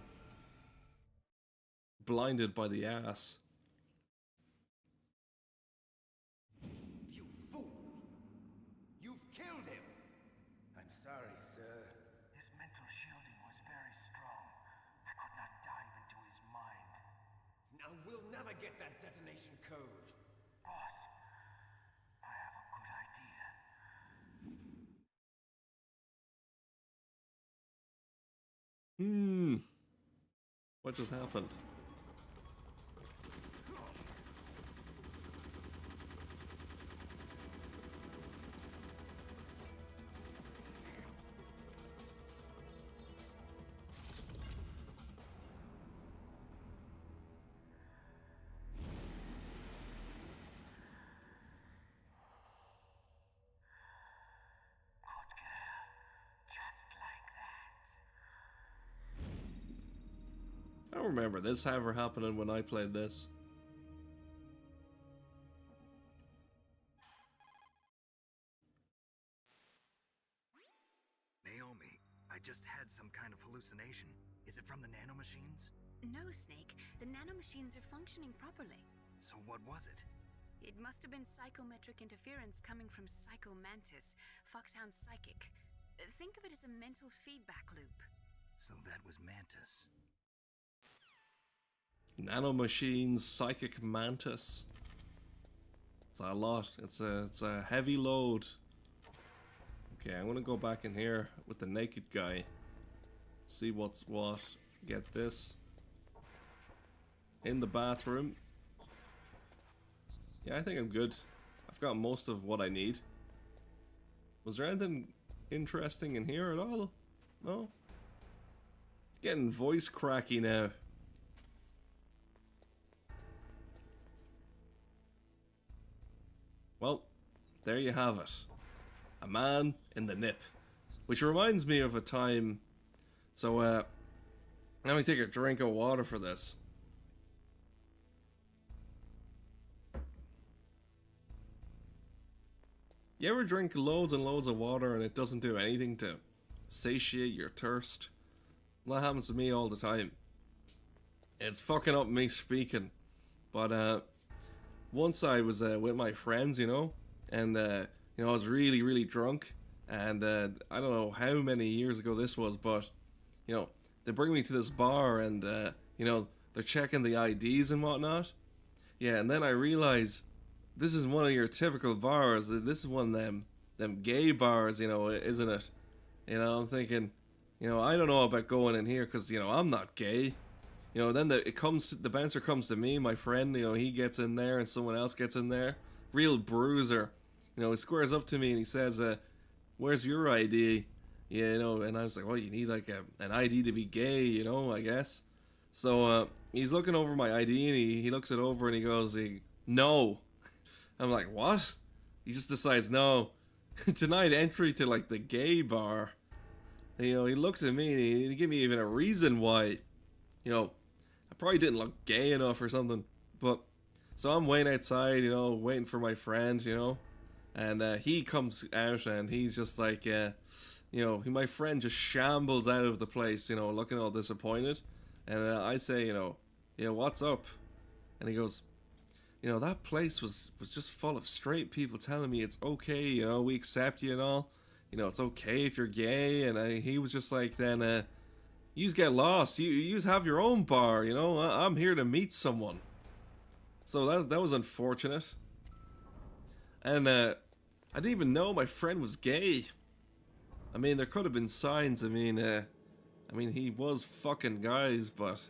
Blinded by the ass. You fool! You've killed him! I'm sorry, sir. His mental shielding was very strong. I could not dive into his mind. Now we'll never get that detonation code. Boss, I have a good idea. What just happened? Good girl. Just like that. I don't remember this ever happening when I played this. Naomi, I just had some kind of hallucination. Is it from the nanomachines? No, Snake. The nanomachines are functioning properly. So what was it? It must have been psychometric interference coming from Psycho Mantis, Foxhound's psychic. Think of it as a mental feedback loop. So that was Mantis. Nanomachines, psychic mantis. It's a lot. It's a heavy load. Okay, I'm gonna go back in here with the naked guy. See what's what. Get this. In the bathroom. Yeah, I think I'm good. I've got most of what I need. Was there anything interesting in here at all? No? Getting voice cracky now. Well, there you have it. A man in the nip. Which reminds me of a time... So, let me take a drink of water for this. You ever drink loads and loads of water and it doesn't do anything to satiate your thirst? That happens to me all the time. It's fucking up me speaking. But once I was with my friends, you know, and you know, I was really, really drunk, and I don't know how many years ago this was, but you know, they bring me to this bar, and you know, they're checking the IDs and whatnot. Yeah, and then I realize this is one of your typical bars. This is one of them gay bars, you know, isn't it? You know, I'm thinking, you know, I don't know about going in here because, you know, I'm not gay. You know, then the bouncer comes to me, my friend, you know, he gets in there and someone else gets in there. Real bruiser. You know, he squares up to me and he says, where's your ID? Yeah, you know, and I was like, well, you need like an ID to be gay, you know, I guess. So he's looking over my ID and he looks it over and he goes, no. I'm like, what? He just decides, no. Denied entry to like the gay bar. And, you know, he looked at me and he didn't give me even a reason why. You know, I probably didn't look gay enough or something. But, so I'm waiting outside, you know, waiting for my friend, you know. And he comes out and he's just like, you know, my friend just shambles out of the place, you know, looking all disappointed. And I say, you know, what's up? And he goes, you know, that place was just full of straight people telling me it's okay, you know, we accept you and all. You know, it's okay if you're gay. And he was just like, then, yous get lost. Yous have your own bar, you know. I'm here to meet someone. So that was unfortunate. And I didn't even know my friend was gay. I mean, there could have been signs. I mean, he was fucking guys, but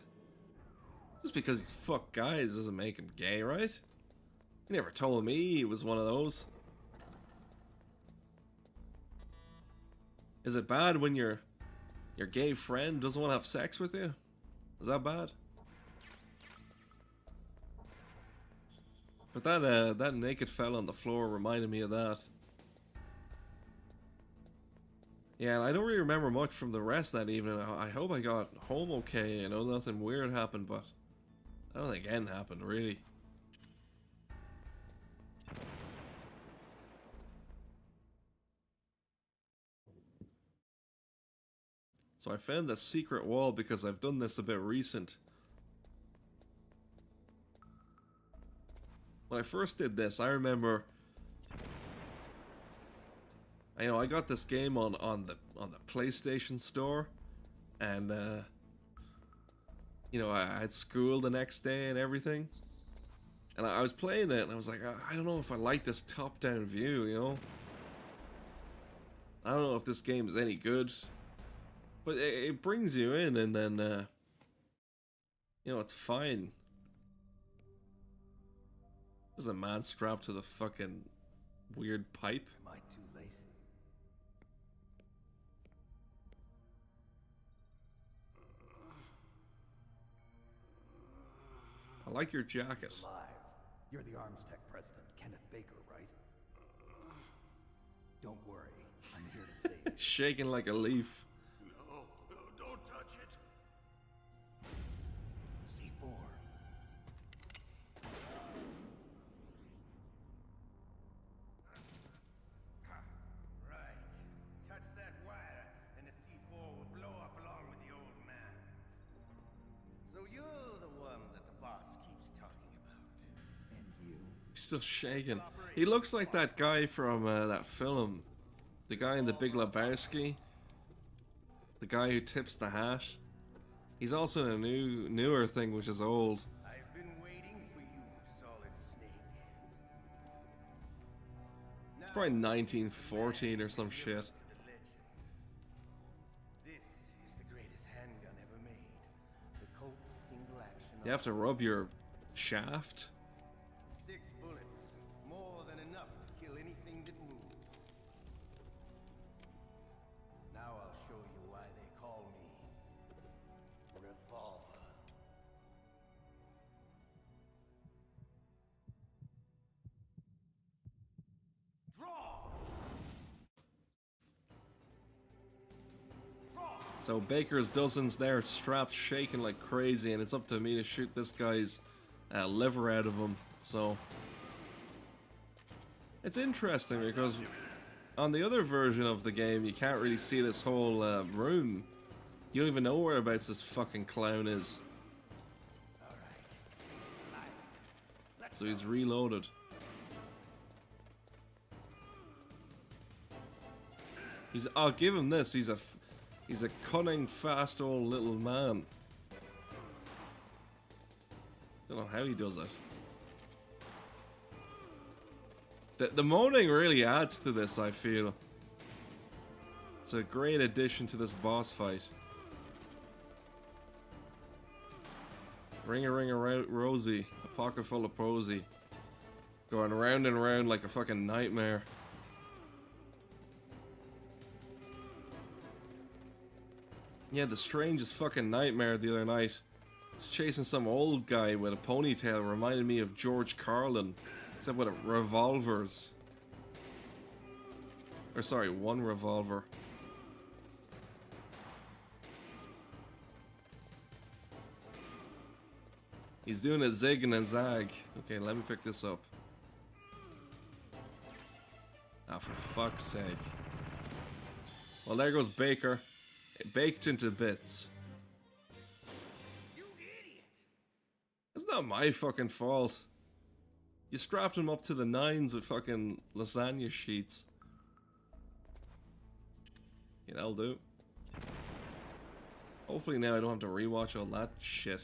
just because he fucked guys doesn't make him gay, right? He never told me he was one of those. Is it bad when your gay friend doesn't want to have sex with you? Is that bad? But that naked fella on the floor reminded me of that. Yeah, and I don't really remember much from the rest that evening. I hope I got home okay. You know, nothing weird happened, but I don't think anything happened, really. So I found the secret wall because I've done this a bit recent. When I first did this, I remember, you know, I got this game on the PlayStation Store, and you know, I had school the next day and everything, and I was playing it, and I was like, I don't know if I like this top-down view, you know. I don't know if this game is any good, but it brings you in, and then you know, it's fine. There's a man strapped to the fucking weird pipe. Am I too late? I like your jacket. He's alive. You're the Arms Tech president, Kenneth Baker, right? Don't worry, I'm here to save you. Shaking like a leaf. No, don't touch it. C4. Right. Touch that wire, and the C4 will blow up along with the old man. So you're the one that the boss keeps talking about. And you. He's still shaking. He looks like that guy from that film. The guy in The Big Lebowski. The guy who tips the hat. He's also in a newer thing, which is old. I've been waiting for you, Solid Snake. It's probably 1914 or some shit. This is the greatest handgun ever made. The Colt single action. You have to rub your shaft. 6 bullets, more than enough to kill anything that moves. So Baker's dozens there, straps shaking like crazy, and it's up to me to shoot this guy's liver out of him. So it's interesting because on the other version of the game, you can't really see this whole room. You don't even know whereabouts this fucking clown is. So he's reloaded. I'll give him this. He's a cunning, fast old little man. Don't know how he does it. The moaning really adds to this, I feel. It's a great addition to this boss fight. Ring a Rosie, a pocket full of posy. Going round and round like a fucking nightmare. Yeah, the strangest fucking nightmare the other night. I was chasing some old guy with a ponytail, reminded me of George Carlin. Except with revolvers. Or sorry, one revolver. He's doing a zig and a zag. Okay, let me pick this up. Ah, for fuck's sake. Well, there goes Baker. Baked into bits. You idiot! It's not my fucking fault. You strapped him up to the nines with fucking lasagna sheets. Yeah, that'll do. Hopefully now I don't have to rewatch all that shit.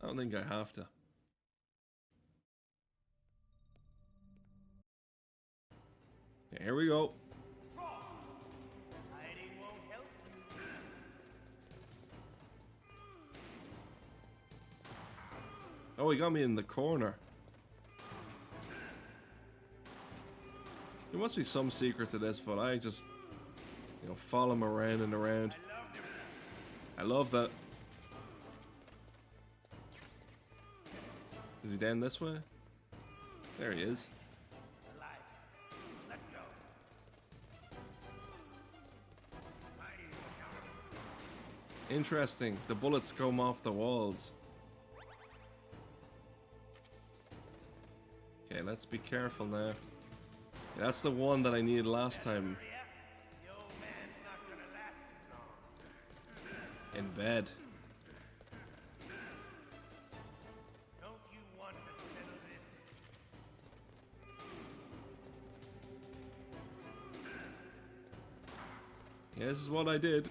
I don't think I have to. Okay, here we go. Hiding won't help you. Oh, he got me in the corner. There must be some secret to this, but I just, you know, follow him around and around. I love that. Is he down this way? There he is. Let's go. Interesting. The bullets come off the walls. Okay, let's be careful now. That's the one that I needed last time. The old man's not gonna last too long. In bed. Don't you want to settle this? Yeah, this is what I did.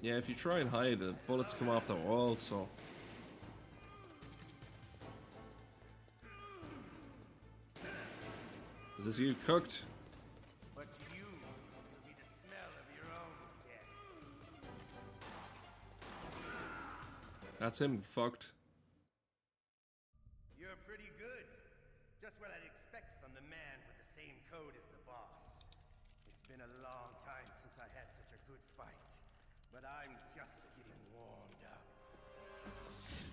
Yeah, if you try and hide, the bullets come off the wall, so... Is this you cooked? But to you, it'll be the smell of your own death. That's him fucked. You're pretty good. Just what I'd expect from the man with the same code as the boss. It's been a long time since I had such a good fight, but I'm just getting warmed up.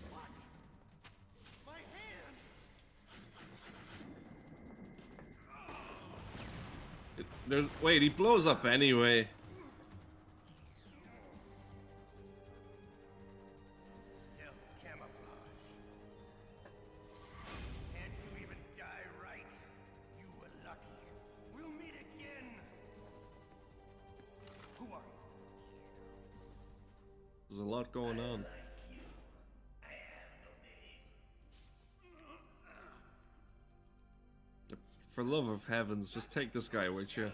What? My hand! Wait, he blows up anyway. Stealth camouflage. Can't you even die right? You were lucky. We'll meet again. Who are you? There's a lot going on. For the love of heavens, just take this guy with you.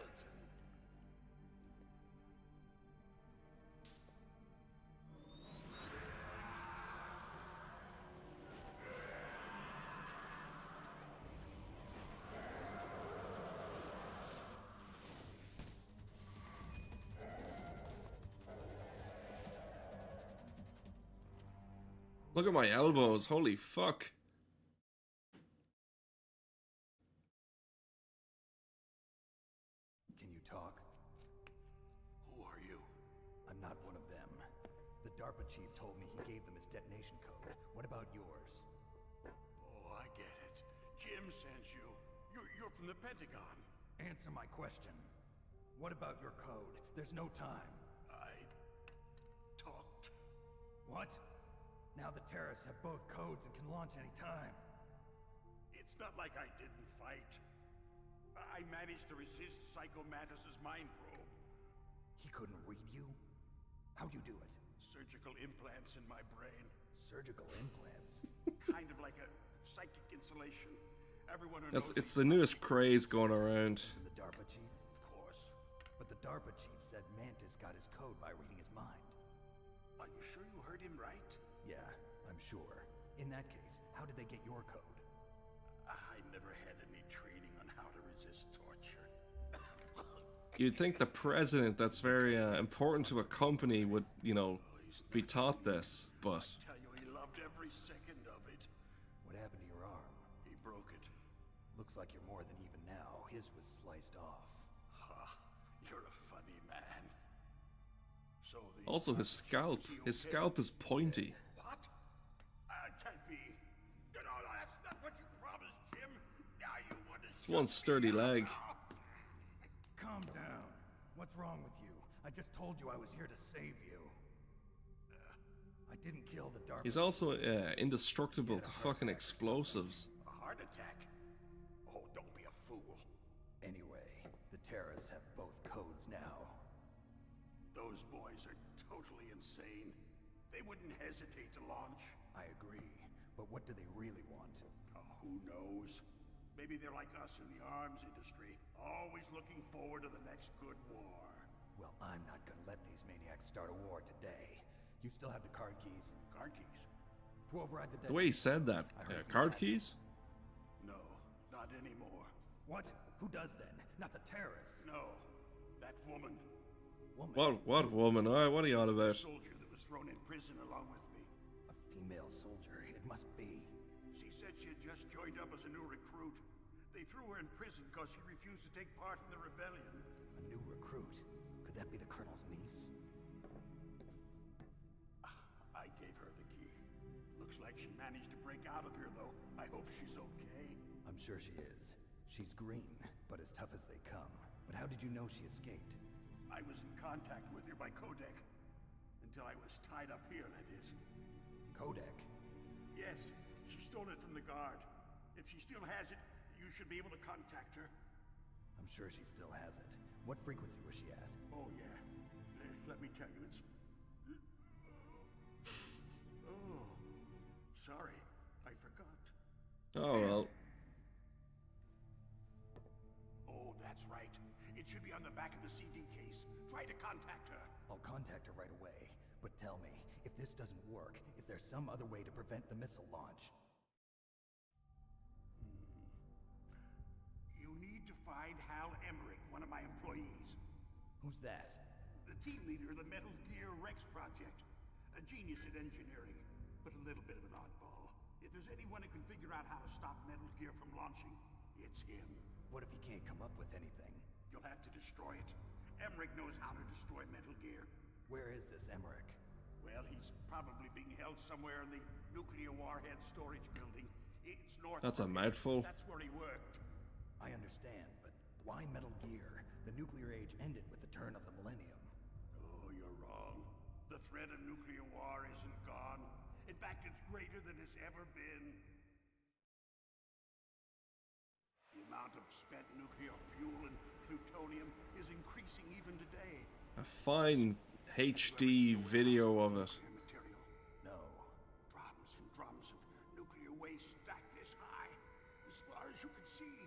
Look at my elbows, holy fuck. Can you talk? Who are you? detonation code. What about yours? Oh, I get it. Jim sent you. You're from the Pentagon. Answer my question. What about your code? There's no time. I talked. What? Now the terrorists have both codes and can launch any time. It's not like I didn't fight. I managed to resist Psycho Mantis's mind probe. He couldn't read you? How'd you do it? Surgical implants in my brain. Surgical implants? Kind of like a psychic insulation. Everyone who knows It's the newest craze going around. From the DARPA chief? Of course. But the DARPA chief said Mantis got his code by reading his mind. Are you sure you heard him right? Yeah, I'm sure. In that case, how did they get your code? I never had any training on how to resist torture. You'd think the president, that's very important to a company, would, you know, be taught this, but... I tell you, he loved every second of it. What happened to your arm? He broke it. Looks like you're more than even now. His was sliced off. Ha, you're a funny man. So the Also, his scalp. His scalp is pointy. What? Can't be. No, that's not what you promised, Jim. Now you want to It's one sturdy leg. Calm down. What's wrong with you? I just told you I was here to save you. I didn't kill the DARPA. He's also indestructible to fucking explosives. A heart attack? Oh, don't be a fool. Anyway, the terrorists have both codes now. Those boys are totally insane. They wouldn't hesitate to launch. I agree, but what do they really want? Oh, who knows? Maybe they're like us in the arms industry, always looking forward to the next good war. Well, I'm not gonna let these maniacs start a war today. You still have the card keys? Card keys? To override the The way he said that. Card keys? No, not anymore. What? Who does then? Not the terrorists. No, that woman. Woman? What woman? Alright, what are you on The about? soldier that was thrown in prison along with me. A female soldier. It must be. She said she had just joined up as a new recruit. They threw her in prison because she refused to take part in the rebellion. A new recruit? Could that be the colonel's niece? I gave her the key. Looks like she managed to break out of here, though. I hope she's okay. I'm sure she is. She's green, but as tough as they come. But how did you know she escaped? I was in contact with her by codec. Until I was tied up here, that is. Codec? Yes, she stole it from the guard. If she still has it, you should be able to contact her. I'm sure she still has it. What frequency was she at? Oh, yeah. Let me tell you, it's... Oh, sorry. I forgot. Oh, well. Oh, that's right. It should be on the back of the CD case. Try to contact her. I'll contact her right away. But tell me, if this doesn't work, is there some other way to prevent the missile launch? You need to find Hal Emmerich, one of my employees. Who's that? The team leader of the Metal Gear Rex project. A genius at engineering, but a little bit of an oddball. If there's anyone who can figure out how to stop Metal Gear from launching, it's him. What if he can't come up with anything? You'll have to destroy it. Emmerich knows how to destroy Metal Gear. Where is this Emmerich? Well, he's probably being held somewhere in the nuclear warhead storage building. It's north. That's a mouthful. That's where he worked. I understand, but why Metal Gear? The nuclear age ended with the turn of the millennium. Oh, you're wrong. The threat of nuclear war isn't gone. In fact, it's greater than it's ever been. The amount of spent nuclear fuel and plutonium is increasing even today. A fine HD video of it. Material. No. Drums and drums of nuclear waste stacked this high, as far as you can see.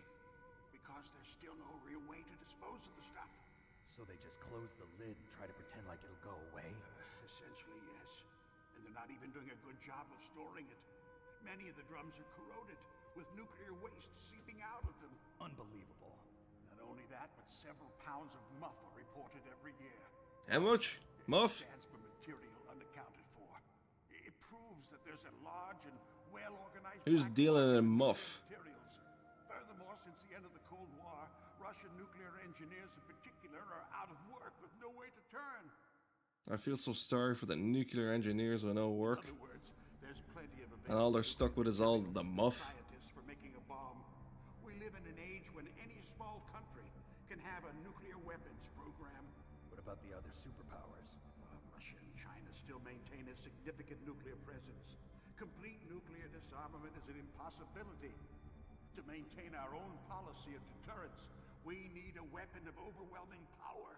Because there's still no real way to dispose of the stuff. So they just close the lid and try to pretend like it'll go away? Essentially, yes. And they're not even doing a good job of storing it. Many of the drums are corroded, with nuclear waste seeping out of them. Unbelievable. Not only that, but several pounds of muff are reported every year. How much? Muff? It stands for material unaccounted for. It proves that there's a large and well-organized... Who's dealing in muff? Materials. Furthermore, since the end of the Cold War, Russian nuclear engineers in particular are out of work with no way to turn. I feel so sorry for the nuclear engineers with no work. In other words, And all they're stuck with is all the muff. Scientists for making a bomb. We live in an age when any small country can have a nuclear weapons program. What about the other superpowers? Russia and China still maintain a significant nuclear presence. Complete nuclear disarmament is an impossibility. To maintain our own policy of deterrence, we need a weapon of overwhelming power.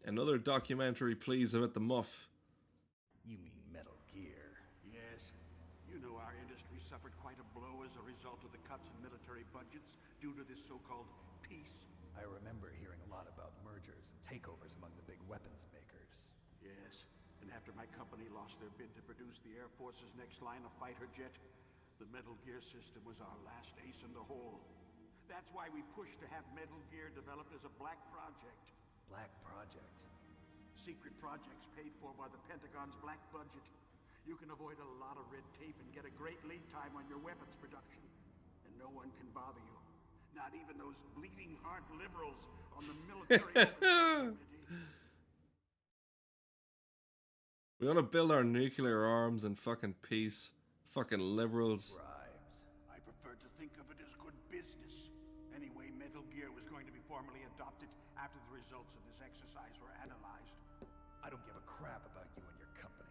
Another documentary, please, about the muff. You mean Metal Gear? Yes. You know our industry suffered quite a blow as a result of the cuts in military budgets due to this so-called peace. I remember hearing a lot about mergers and takeovers among the big weapons makers. Yes. And after my company lost their bid to produce the Air Force's next line of fighter jet, the Metal Gear system was our last ace in the hole. That's why we pushed to have Metal Gear developed as a black project. Black Project? Secret projects paid for by the Pentagon's black budget. You can avoid a lot of red tape and get a great lead time on your weapons production. And no one can bother you. Not even those bleeding heart liberals on the military oversight committee. We want to build our nuclear arms in fucking peace. Fucking liberals. Bribes. I prefer to think of it as good business. Anyway, Metal Gear was going to be formally adopted after the results of this exercise were analyzed. I don't give a crap about you and your company.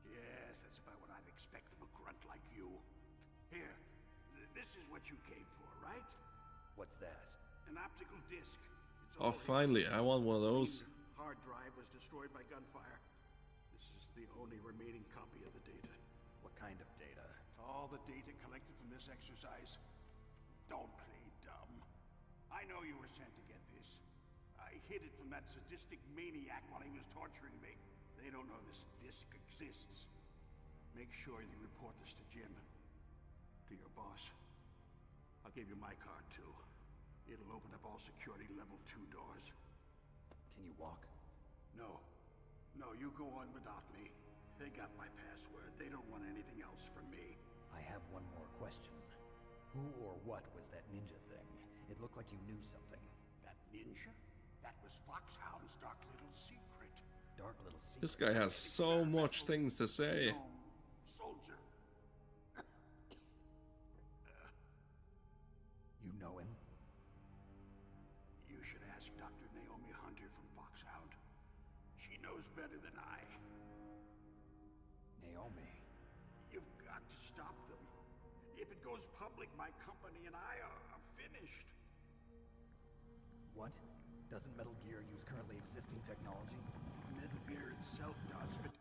Yes, that's about what I'd expect from a grunt like you. Here, this is what you came for, right? What's that? An optical disc. It's Oh, all finally, I want one of those. hard drive was destroyed by gunfire. This is the only remaining copy of the data. What kind of data? All the data collected from this exercise. Don't play dumb. I know you were sent to get this. I hid it from that sadistic maniac while he was torturing me. They don't know this disc exists. Make sure you report this to Jim. To your boss. I'll give you my card too. It'll open up all security level 2 doors. Can you walk? No. No, you go on without me. They got my password. They don't want anything else from me. I have one more question. Who or what was that ninja thing? It looked like you knew something. That ninja? That was Foxhound's dark little secret. Dark little secret? This guy has so much things to say. Soldier. You know him? You should ask Dr. Naomi Hunter from Foxhound. She knows better than I. Naomi? You've got to stop them. If it goes public, my company and I are finished. What? Doesn't Metal Gear use currently existing technology? Metal Gear itself does, but...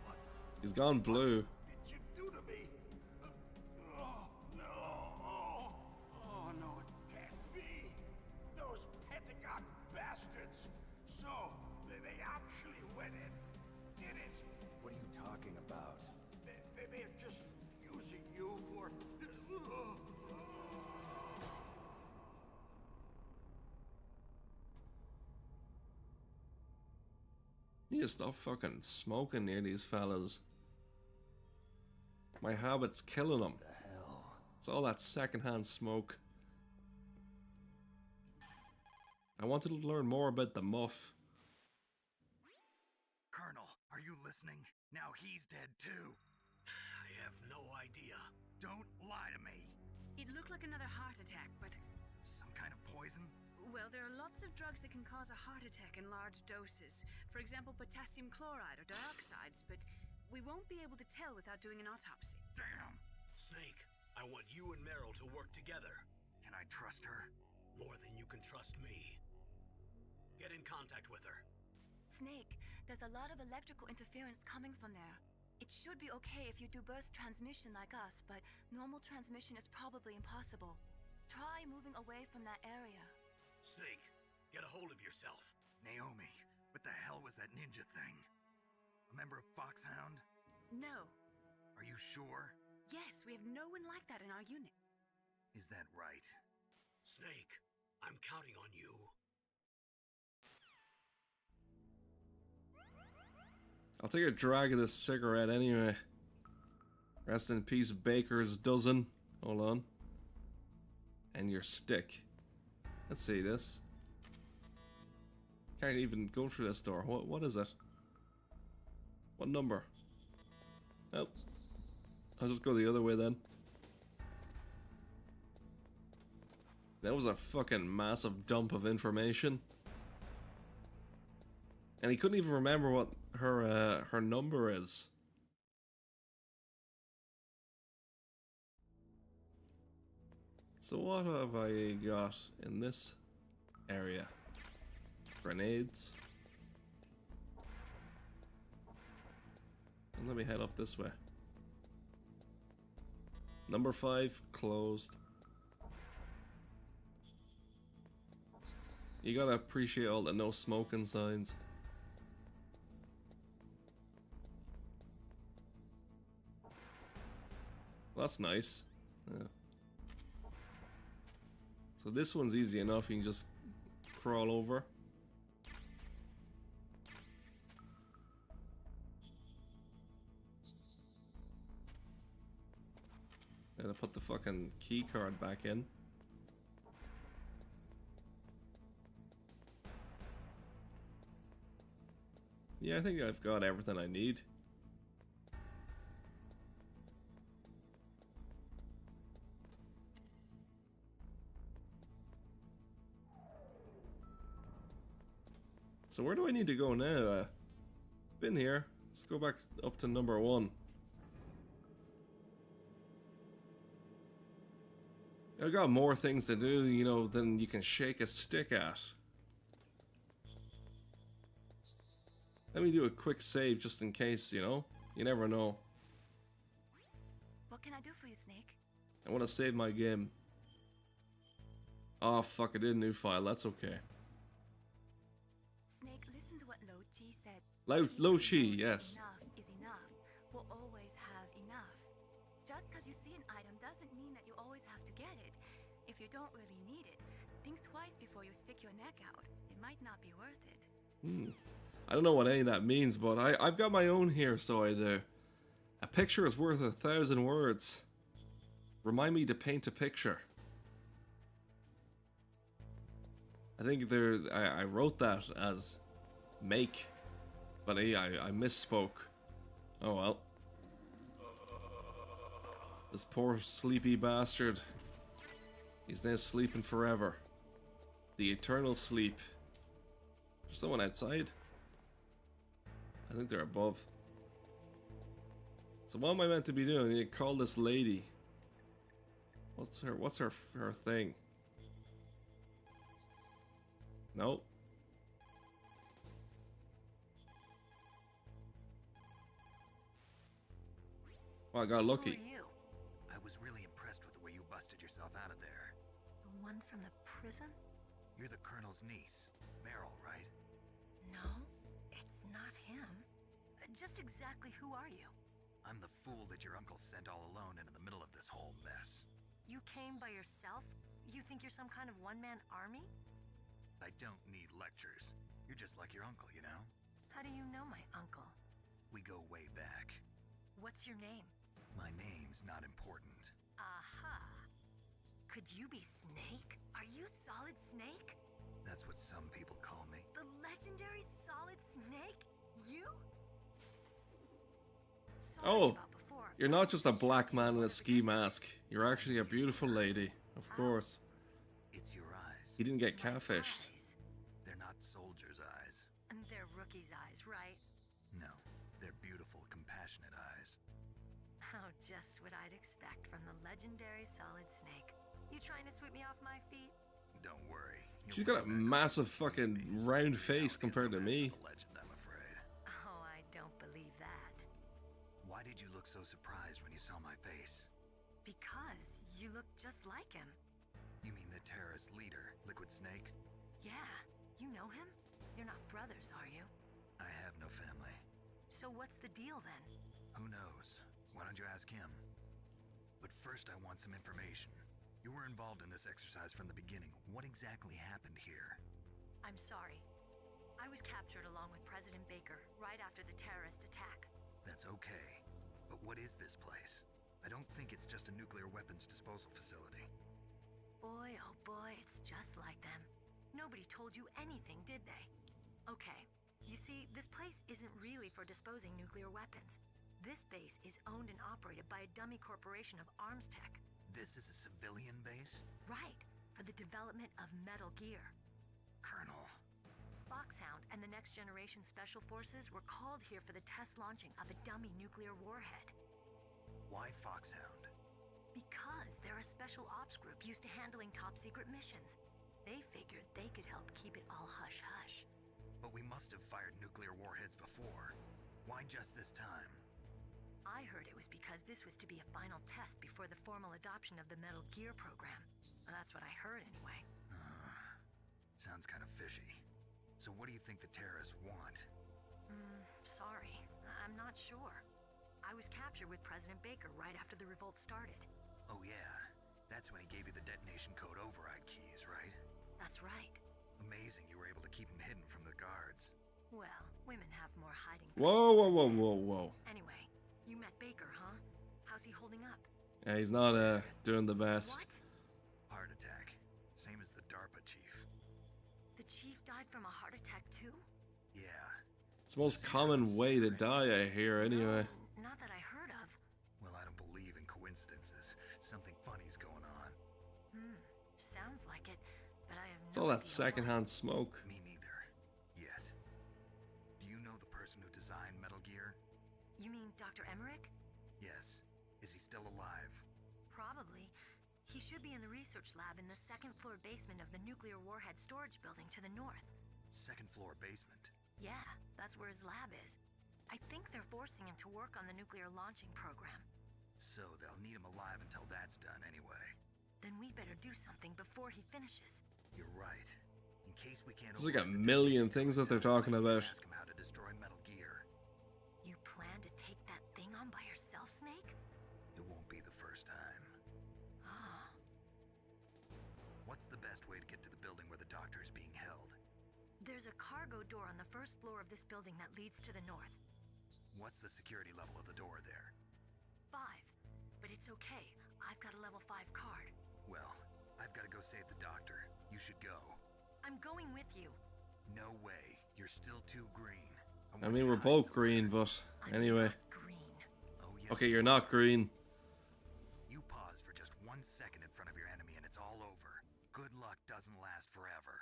What? He's gone blue. Did you do to me? Oh, no. Oh, no, it can't be. Those Pentagon bastards. So, they actually went and did it. What are you talking about? They're just using you for... You need to stop fucking smoking near these fellas. My habit's killing them. What the hell? It's all that secondhand smoke. I wanted to learn more about the muff. Colonel, are you listening? Now he's dead too. I have no idea. Don't lie to me. It looked like another heart attack, but... Some kind of poison? Well, there are lots of drugs that can cause a heart attack in large doses. For example, potassium chloride or dioxides, but we won't be able to tell without doing an autopsy. Damn. Snake, I want you and Meryl to work together. Can I trust her? More than you can trust me. Get in contact with her. Snake, there's a lot of electrical interference coming from there. It should be okay if you do burst transmission like us, but normal transmission is probably impossible. Try moving away from that area. Snake, get a hold of yourself. Naomi, what the hell was that ninja thing? A member of Foxhound? No. Are you sure? Yes, we have no one like that in our unit. Is that right? Snake, I'm counting on you. I'll take a drag of this cigarette anyway. Rest in peace, Baker's dozen. Hold on. And your stick. Let's see this. Can't even go through this door. What is it? What number? Oh. I'll just go the other way then. That was a fucking massive dump of information. And he couldn't even remember what her number is. So what have I got in this area? Grenades. And let me head up this way. Number 5, closed. You gotta appreciate all the no smoking signs. That's nice. Yeah. So this one's easy enough, you can just crawl over. And I put the fucking key card back in. Yeah, I think I've got everything I need. So where do I need to go now? Been here. Let's go back up to number 1. I've got more things to do, you know, than you can shake a stick at. Let me do a quick save just in case, you know? You never know. What can I do for you, Snake? I want to save my game. Oh fuck, I did a new file, that's okay. Snake, listen to what Lo Chi said. Lo Chi, yes. Enough is enough. We'll always have enough. Just because you see an item doesn't mean that you always have to get it. If you don't really need it, think twice before you stick your neck out. It might not be worth it. I don't know what any of that means, but I've got my own here, so I do. A picture is worth 1,000 words. Remind me to paint a picture. I think I wrote that as make, but I misspoke. Oh well. This poor sleepy bastard. He's now sleeping forever. The eternal sleep. There's someone outside. I think they're above. So what am I meant to be doing? I need to call this lady. What's her thing? Nope. Well, I got lucky. Who are you? I was really impressed with the way you busted yourself out of there. The one from the prison? You're the Colonel's niece, Meryl, right? No, it's not him. Just exactly who are you? I'm the fool that your uncle sent all alone into the middle of this whole mess. You came by yourself? You think you're some kind of one-man army? I don't need lectures. You're just like your uncle, you know? How do you know my uncle? We go way back. What's your name? My name's not important. Aha. Could you be Snake? Are you Solid Snake? That's what some people call me. The legendary Solid Snake? You? Sorry Oh, about before. you're not just a black man in a ski mask. You're actually a beautiful lady. Of course. It's your eyes. He didn't get catfished. They're not soldiers' eyes. And they're rookies' eyes, right? No, they're beautiful, compassionate eyes. Oh, just what I'd expect from the legendary Solid Snake. You trying to sweep me off my feet? Don't worry. She's got a massive fucking round face compared to me. Legend, I'm afraid. Oh, I don't believe that. Why did you look so surprised when you saw my face? Because you look just like him. You mean the terrorist leader, Liquid Snake? Yeah, you know him? You're not brothers, are you? I have no family. So what's the deal then? Who knows? Why don't you ask him? But first I want some information. You were involved in this exercise from the beginning. What exactly happened here? I'm sorry. I was captured along with President Baker right after the terrorist attack. That's okay. But what is this place? I don't think it's just a nuclear weapons disposal facility. Boy, oh boy, it's just like them. Nobody told you anything, did they? This place isn't really for disposing nuclear weapons. This base is owned and operated by a dummy corporation of arms tech. This is a civilian base? Right, for the development of Metal Gear. Colonel. Foxhound and the Next Generation Special Forces were called here for the test launching of a dummy nuclear warhead. Why Foxhound? Because they're a special ops group used to handling top secret missions. They figured they could help keep it all hush-hush. But we must have fired nuclear warheads before. Why just this time? I heard it was because this was to be a final test before the formal adoption of the Metal Gear program. Well, that's what I heard anyway. Sounds kind of fishy. So what do you think the terrorists want? Sorry. I'm not sure. I was captured with President Baker right after the revolt started. Oh yeah, that's when he gave you the detonation code override keys, right? That's right. Amazing you were able to keep him hidden from the guards. Well, women have more hiding. Whoa. Anyway, you met Baker, huh? How's he holding up? Yeah, he's not doing the best. What? Heart attack. Same as the DARPA chief. The chief died from a heart attack too? Yeah. It's the most common way to die, I hear, anyway. Not that I heard of. Well, I don't believe in coincidences. Something funny's going on. Sounds like it, but I have It's no all that idea secondhand smoke. Me neither. Yet. Do you know the person who designed Metal Gear? why. You mean Dr. Emmerich? Yes. Is he still alive? Probably. He should be in the research lab in the second floor basement of the nuclear warhead storage building to the north. Second floor basement? Yeah, that's where his lab is. I think they're forcing him to work on the nuclear launching program. So they'll need him alive until that's done anyway. Then we better do something before he finishes. You're right. In case we can't... There's like a million things that they're talking about. Ask him how to destroy Metal Gear. You plan to take that thing on by yourself, Snake? It won't be the first time. Ah. What's the best way to get to the building where the doctor is being held? There's a cargo door on the first floor of this building that leads to the north. What's the security level of the door there? 5. But it's okay. I've got a level 5 card. Well, I've got to go save the doctor. You should go. I'm going with you. No way. You're still too green. I mean, we're both green, but anyway. Green. Oh, yes. Okay, you're not green. You pause for just 1 second in front of your enemy and it's all over. Good luck doesn't last forever.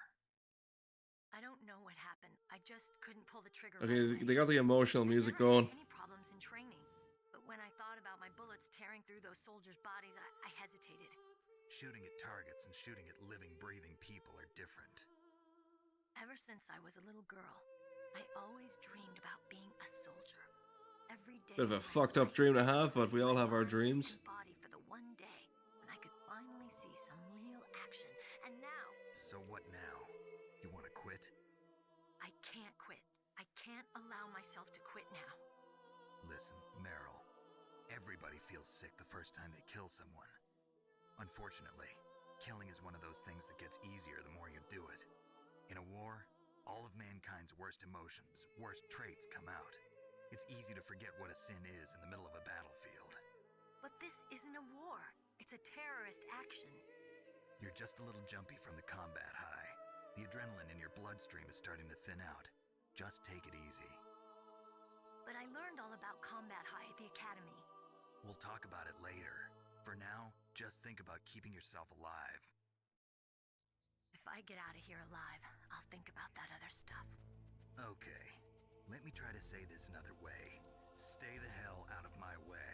I don't know what happened. I just couldn't pull the trigger. Okay, right away. they got the emotional music I've never going. had any problems in training, but when I thought about my bullets tearing through those soldiers' bodies, I hesitated. Shooting at targets and shooting at living, breathing people are different. Ever since I was a little girl, I always dreamed about being a soldier. Every day. Bit of a fucked up dream to have, but we all have our dreams. Body for the one day when I could finally see some real action, and now So what now? You want to quit? I can't quit. I can't allow myself to quit now. Listen, Meryl. Everybody feels sick the first time they kill someone. Unfortunately, killing is one of those things that gets easier the more you do it. In a war, all of mankind's worst emotions, worst traits come out. It's easy to forget what a sin is in the middle of a battlefield. But this isn't a war. It's a terrorist action. You're just a little jumpy from the combat high. The adrenaline in your bloodstream is starting to thin out. Just take it easy. But I learned all about combat high at the academy. We'll talk about it later. For now, just think about keeping yourself alive. If I get out of here alive, I'll think about that other stuff. Okay, let me try to say this another way. Stay the hell out of my way.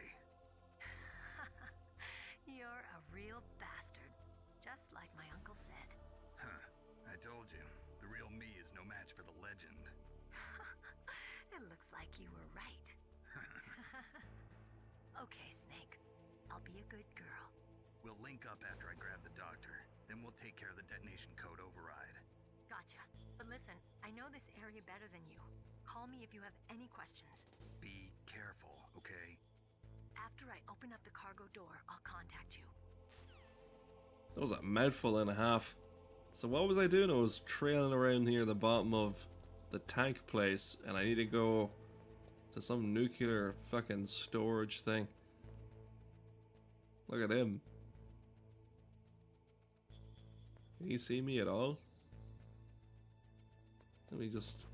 You're a real bastard, just like my uncle said. Huh, I told you, the real me is no match for the legend. It looks like you were right. Okay, Snake. I'll be a good girl. We'll link up after I grab the doctor. Then we'll take care of the detonation code override. Gotcha. But listen, I know this area better than you. Call me if you have any questions. Be careful, okay? After I open up the cargo door, I'll contact you. That was a mouthful and a half. So what was I doing? I was trailing around here at the bottom of the tank place, and I need to go to some nuclear fucking storage thing. Look at him. Can he see me at all? Let me just...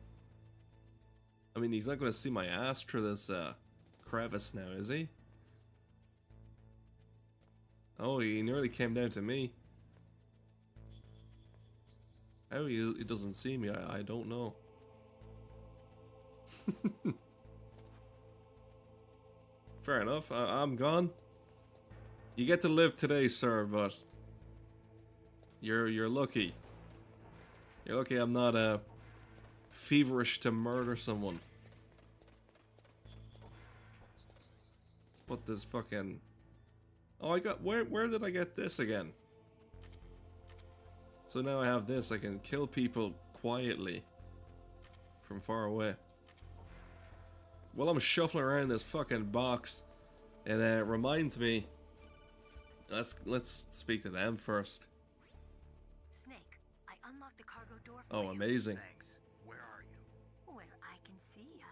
I mean, he's not going to see my ass through this crevice now, is he? Oh, he nearly came down to me. How he doesn't see me, I don't know. Fair enough, I'm gone. You get to live today, sir, but you're lucky. You're lucky I'm not feverish to murder someone. Let's put this fucking... Oh, I got... Where did I get this again? So now I have this. I can kill people quietly from far away. While I'm shuffling around this fucking box, it reminds me... Let's speak to them first. Snake, I unlocked the cargo door for Oh, you. amazing. Thanks. Where are you? Where I can see ya.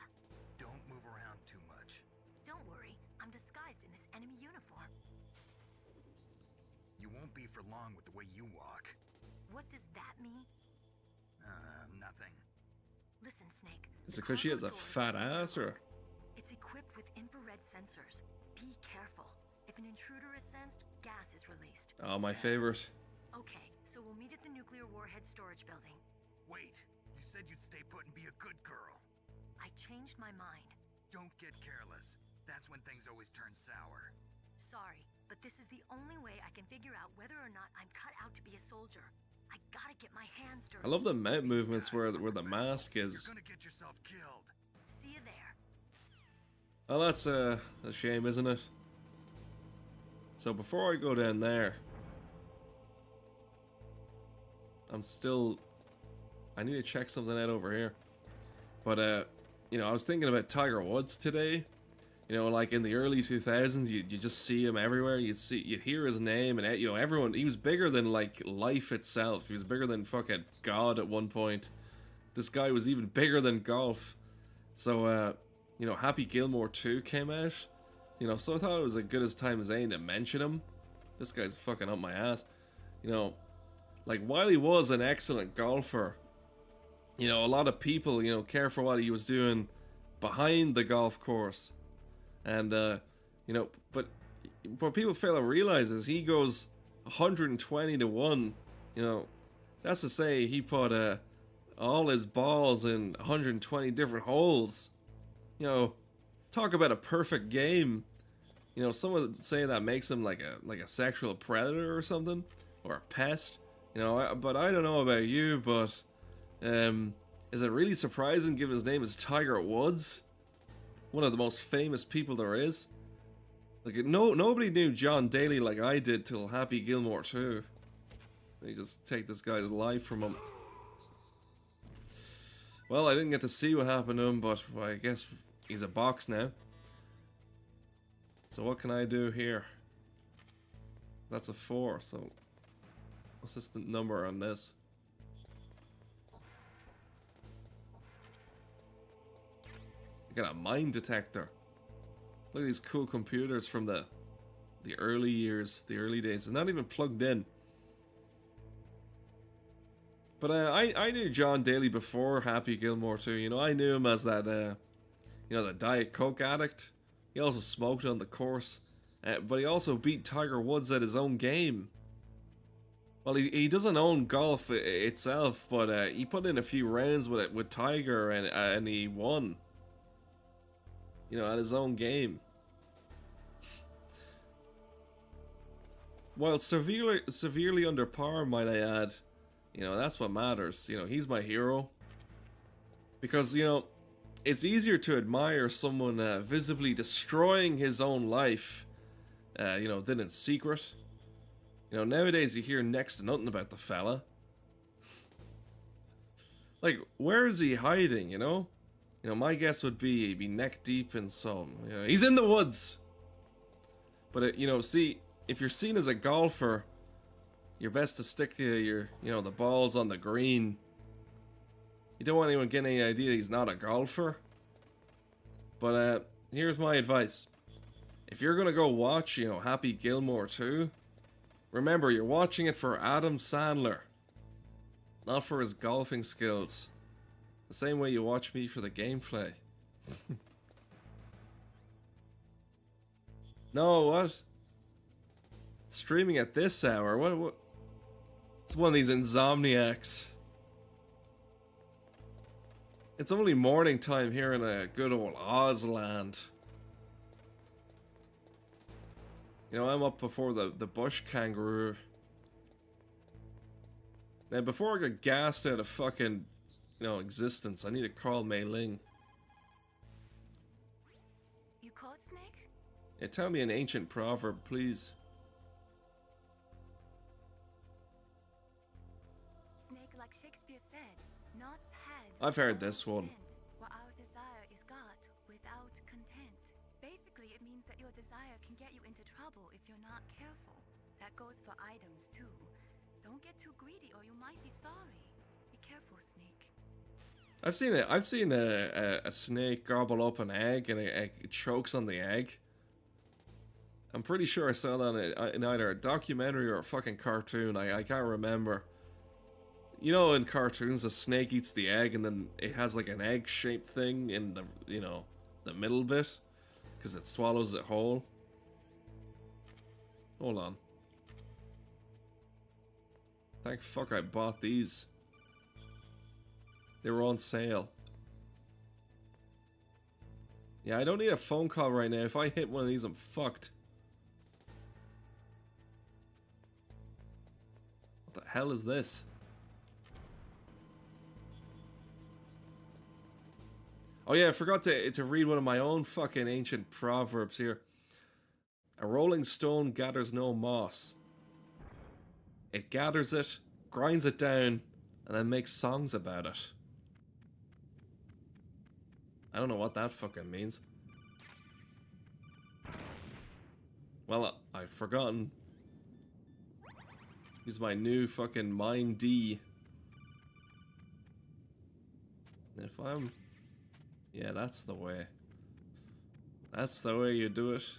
Don't move around too much. Don't worry, I'm disguised in this enemy uniform. You won't be for long with the way you walk. What does that mean? Nothing. Listen, Snake. Is it because she has a fat ass, or...? It's equipped with infrared sensors. Be careful. If an intruder is sensed, gas is released. Oh, my favorite. Okay, so we'll meet at the nuclear warhead storage building. Wait, you said you'd stay put and be a good girl. I changed my mind. Don't get careless. That's when things always turn sour. Sorry, but this is the only way I can figure out whether or not I'm cut out to be a soldier. I gotta get my hands dirty. I love the mount movements where the mask is. You're gonna get yourself killed. See you there. Oh, that's a shame, isn't it? So before I go down there, I need to check something out over here. But you know, I was thinking about Tiger Woods today. You know, like in the early 2000s, you just see him everywhere. You'd hear his name, and you know, everyone. He was bigger than like life itself. He was bigger than fucking God at one point. This guy was even bigger than golf. So you know, Happy Gilmore 2 came out. You know, so I thought it was as good as time as any to mention him. This guy's fucking up my ass. You know, like while he was an excellent golfer, you know, a lot of people, you know, care for what he was doing behind the golf course. And, you know, but what people fail to realize is he goes 120 to 1. You know, that's to say he put all his balls in 120 different holes. You know, talk about a perfect game. You know, some would say that makes him like a sexual predator or something, or a pest. You know, but I don't know about you, but is it really surprising given his name is Tiger Woods? One of the most famous people there is. Like, nobody knew John Daly like I did till Happy Gilmore 2. They just take this guy's life from him. Well, I didn't get to see what happened to him, but well, I guess he's a box now. So what can I do here? That's a 4, so... What's this number on this? Got a mine detector. Look at these cool computers from the early years, the early days. It's not even plugged in. But I knew John Daly before Happy Gilmore 2. You know, I knew him as that, you know, the Diet Coke addict. He also smoked on the course. But he also beat Tiger Woods at his own game. Well, he doesn't own golf itself, but he put in a few rounds with Tiger and he won. You know, at his own game. While severely under par, might I add. You know, that's what matters. You know, he's my hero. Because, you know, it's easier to admire someone visibly destroying his own life, you know, than in secret. You know, nowadays you hear next to nothing about the fella. Like, where is he hiding, you know? You know, my guess would be he'd be neck deep in some... You know, he's in the woods! But, you know, see, if you're seen as a golfer, you're best to stick your, you know, the balls on the green. You don't want anyone getting any idea he's not a golfer. But, here's my advice. If you're gonna go watch, you know, Happy Gilmore 2, remember, you're watching it for Adam Sandler. Not for his golfing skills. The same way you watch me for the gameplay. No, what? Streaming at this hour? What? It's one of these insomniacs. It's only morning time here in a good old Ozland. You know, I'm up before the bush kangaroo. Now, before I get gassed out of fucking, you know, existence, I need to call Mei Ling. You caught Snake? Yeah, tell me an ancient proverb, please. Snake, like Shakespeare said, knots had. I've heard this one. What our desire is got without content. Basically, it means that your desire can get you into trouble if you're not careful. That goes for items too. Don't get too greedy or you might be sorry. Be careful, Snake. I've seen a snake gobble up an egg and it chokes on the egg. I'm pretty sure I saw that in either a documentary or a fucking cartoon. I can't remember. You know, in cartoons, the snake eats the egg and then it has like an egg-shaped thing in the, you know, the middle bit, because it swallows it whole. Hold on. Thank fuck I bought these. They were on sale. Yeah, I don't need a phone call right now. If I hit one of these, I'm fucked. What the hell is this? Oh yeah, I forgot to read one of my own fucking ancient proverbs here. A rolling stone gathers no moss. It gathers it, grinds it down, and then makes songs about it. I don't know what that fucking means. Well, I've forgotten. Use my new fucking Mind D. If I'm... Yeah, that's the way. That's the way you do it.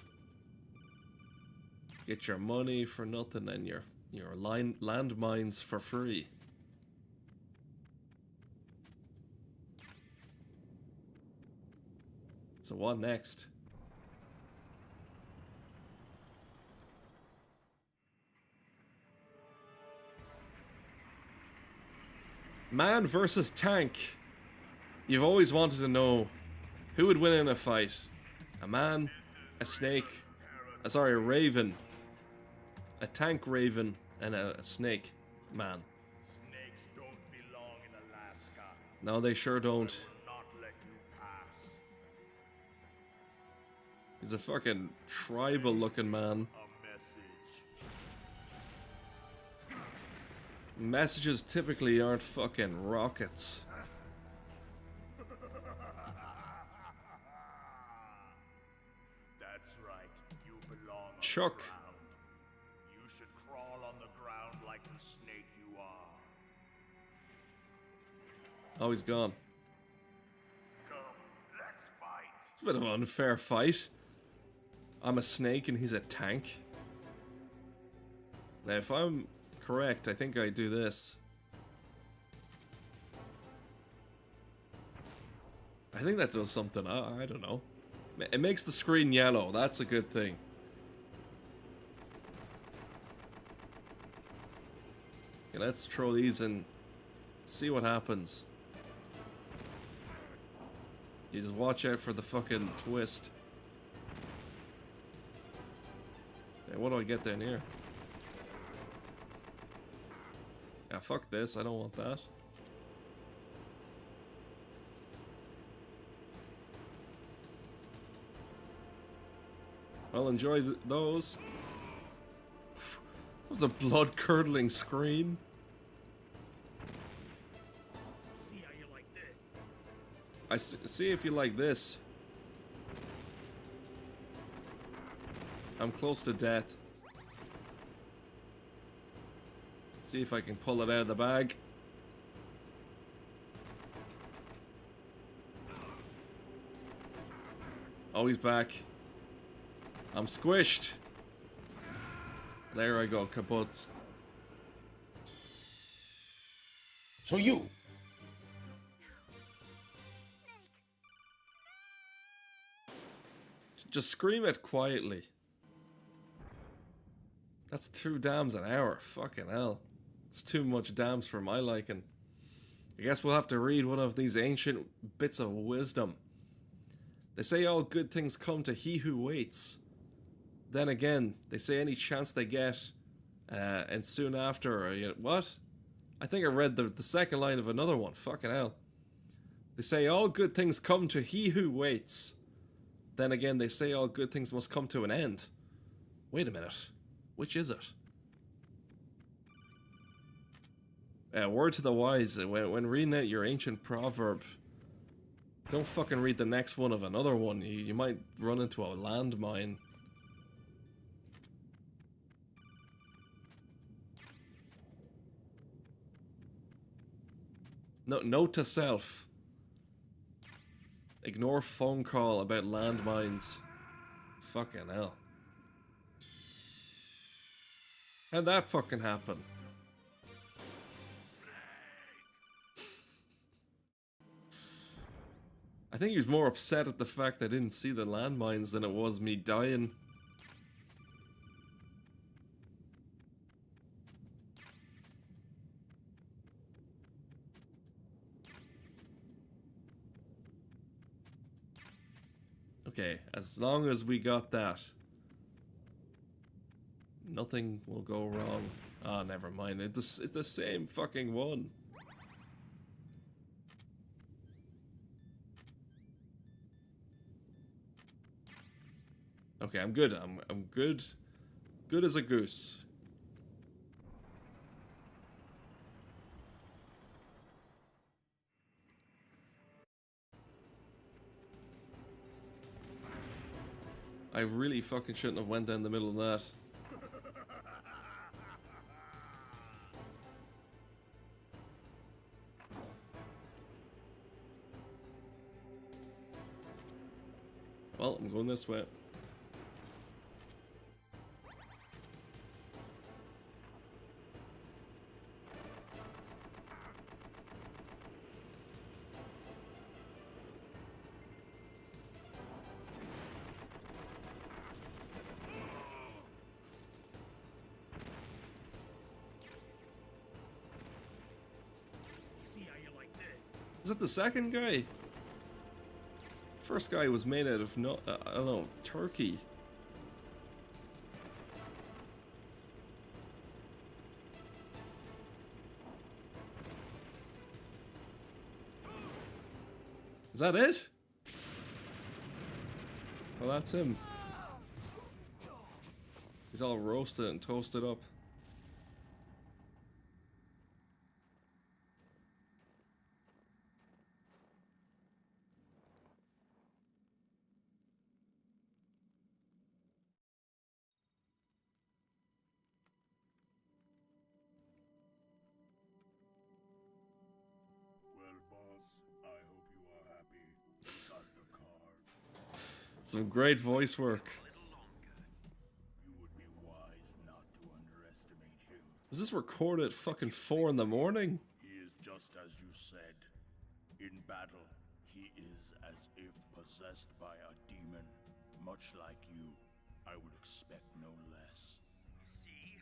Get your money for nothing and your landmines for free. So what next? Man versus tank. You've always wanted to know who would win in a fight. A man, a snake, sorry, a raven. A tank raven and a snake man. Snakes don't belong in Alaska. No, they sure don't. I will not let you pass. He's a fucking tribal looking man. A message. Messages typically aren't fucking rockets. That's right. You belong on Chuck. the ground. You should crawl on the ground like the snake you are. Oh, he's gone. Come, let's fight. It's a bit of an unfair fight. I'm a snake and he's a tank. Now, if I'm correct, I think I do this. I think that does something. I don't know. It makes the screen yellow. That's a good thing. Okay, let's throw these and see what happens. You just watch out for the fucking twist. Okay, what do I get down here? Yeah, fuck this. I don't want that. Well, enjoy those. That was a blood-curdling scream. See how you like this. See if you like this. I'm close to death. See if I can pull it out of the bag. Oh, he's back. I'm squished. There I go, kaput. So you... Just scream it quietly. That's 2 dams an hour. Fucking hell. It's too much dams for my liking. I guess we'll have to read one of these ancient bits of wisdom. They say all good things come to he who waits. Then again, they say any chance they get, and soon after, what? I think I read the second line of another one. Fucking hell. They say all good things come to he who waits. Then again, they say all good things must come to an end. Wait a minute. Which is it? Word to the wise, when reading out your ancient proverb, don't fucking read the next one of another one. You might run into a landmine. No, note to self. Ignore phone call about landmines. Fucking hell. How'd that fucking happen? I think he was more upset at the fact I didn't see the landmines than it was me dying. Okay, as long as we got that, nothing will go wrong. Ah, never mind. It's the same fucking one. Okay, I'm good. I'm good. Good as a goose. I really fucking shouldn't have went down the middle of that. Well, I'm going this way. Is that the second guy? First guy was made out of I don't know, turkey. Is that it? Well, that's him. He's all roasted and toasted up. Some great voice work. Was this recorded at fucking 4 in the morning? He is just as you said. In battle, he is as if possessed by a demon. Much like you, I would expect no less. See?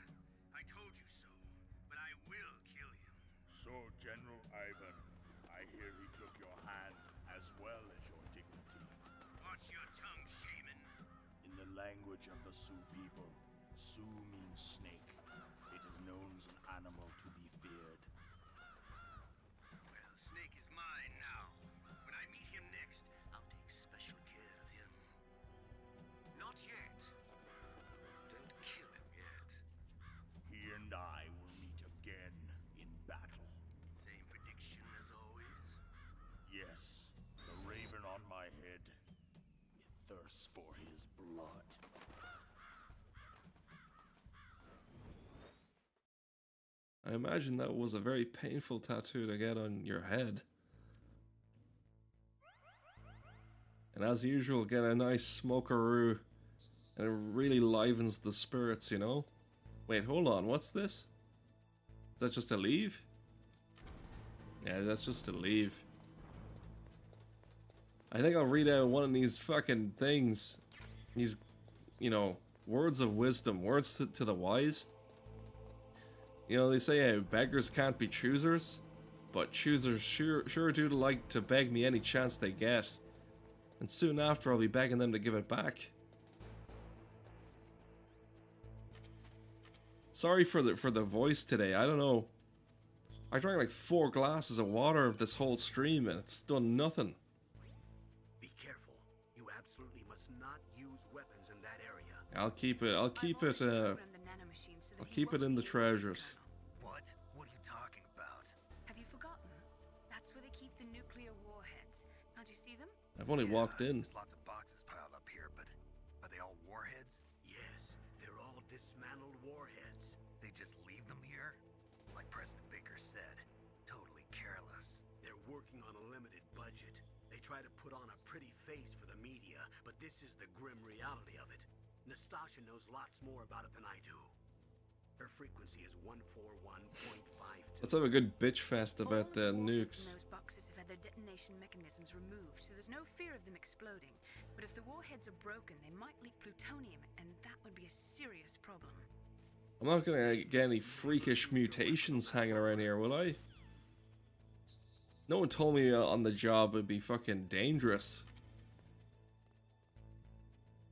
I told you so. But I will kill him. So, General Ivan, I hear he took your hand as well as your dignity. Watch your tongue, shaman. In the language of the Sioux people, Sioux means snake. It is known as an animal to be feared. Well, Snake is mine now. When I meet him next, I'll take special care of him. Not yet. Don't kill him yet. He and I will meet again in battle. Same prediction as always? Yes, the raven on my head. It thirsts for his blood. I imagine that was a very painful tattoo to get on your head. And as usual, get a nice smokeroo, and it really livens the spirits, you know? Wait, hold on, what's this? Is that just a leave? Yeah, that's just a leave. I think I'll read out one of these fucking things these, you know, words of wisdom, words to the wise. You know, they say beggars can't be choosers, but choosers sure do like to beg me any chance they get. And soon after, I'll be begging them to give it back. Sorry for the voice today. I don't know. I drank like 4 glasses of water of this whole stream, and it's done nothing. Be careful. You absolutely must not use weapons in that area. I'll keep it in the trousers. What? What are you talking about? Have you forgotten? That's where they keep the nuclear warheads. Can't you see them? I've only walked in. There's lots of boxes piled up here, but are they all warheads? Yes, they're all dismantled warheads. They just leave them here? Like President Baker said, totally careless. They're working on a limited budget. They try to put on a pretty face for the media, but this is the grim reality of it. Nastasha knows lots more about it than I do. Her frequency is 141.52. Let's have a good bitch fest about the nukes. Those boxes have had their detonation mechanisms removed, so there's no fear of them exploding. But if the warheads are broken, they might leak plutonium, and that would be a serious problem. I'm not gonna get any freakish mutations hanging around here, will I? No one told me on the job it'd be fucking dangerous.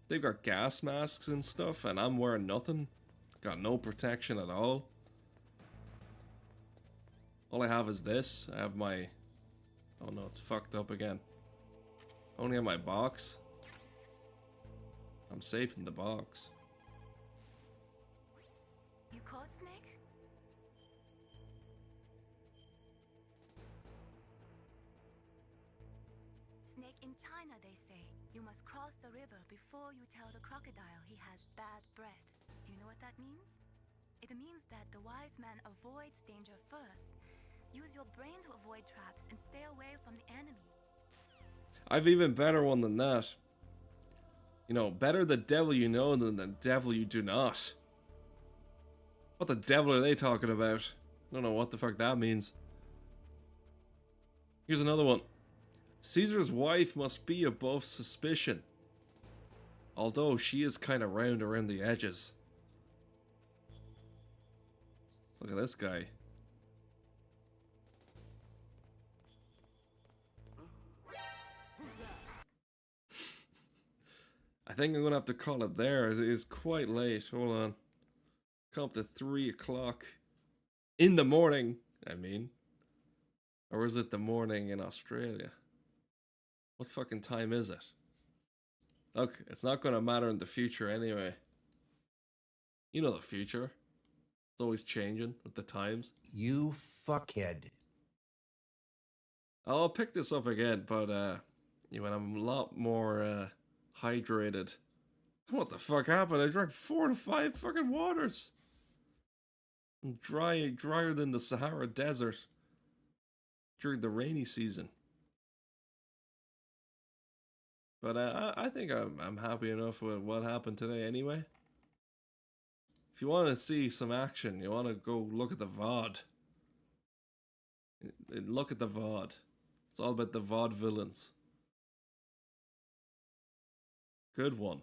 They've got gas masks and stuff, and I'm wearing nothing. Got no protection at all. All I have is this. I have my... Oh no, it's fucked up again. I only have my box. I'm safe in the box. You caught Snake? Snake, in China they say, you must cross the river before you tell the crocodile he has bad breath. Do you know what that means? It means that the wise man avoids danger first. Use your brain to avoid traps and stay away from the enemy. I've even better one than that. You know, better the devil you know than the devil you do not. What the devil are they talking about? I don't know what the fuck that means. Here's another one. Caesar's wife must be above suspicion. Although she is kind of round around the edges. Look at this guy. I think I'm gonna have to call it there. It is quite late. Hold on. Come up to 3 o'clock in the morning, I mean. Or is it the morning in Australia? What fucking time is it? Look, it's not gonna matter in the future anyway. You know the future. It's always changing with the times. You fuckhead. I'll pick this up again, but when I'm a lot more hydrated. What the fuck happened? I drank 4 to 5 fucking waters. I'm drier than the Sahara Desert during the rainy season. But I think I'm happy enough with what happened today anyway. If you want to see some action, you want to go look at the VOD. Look at the VOD. It's all about the VOD villains. Good one.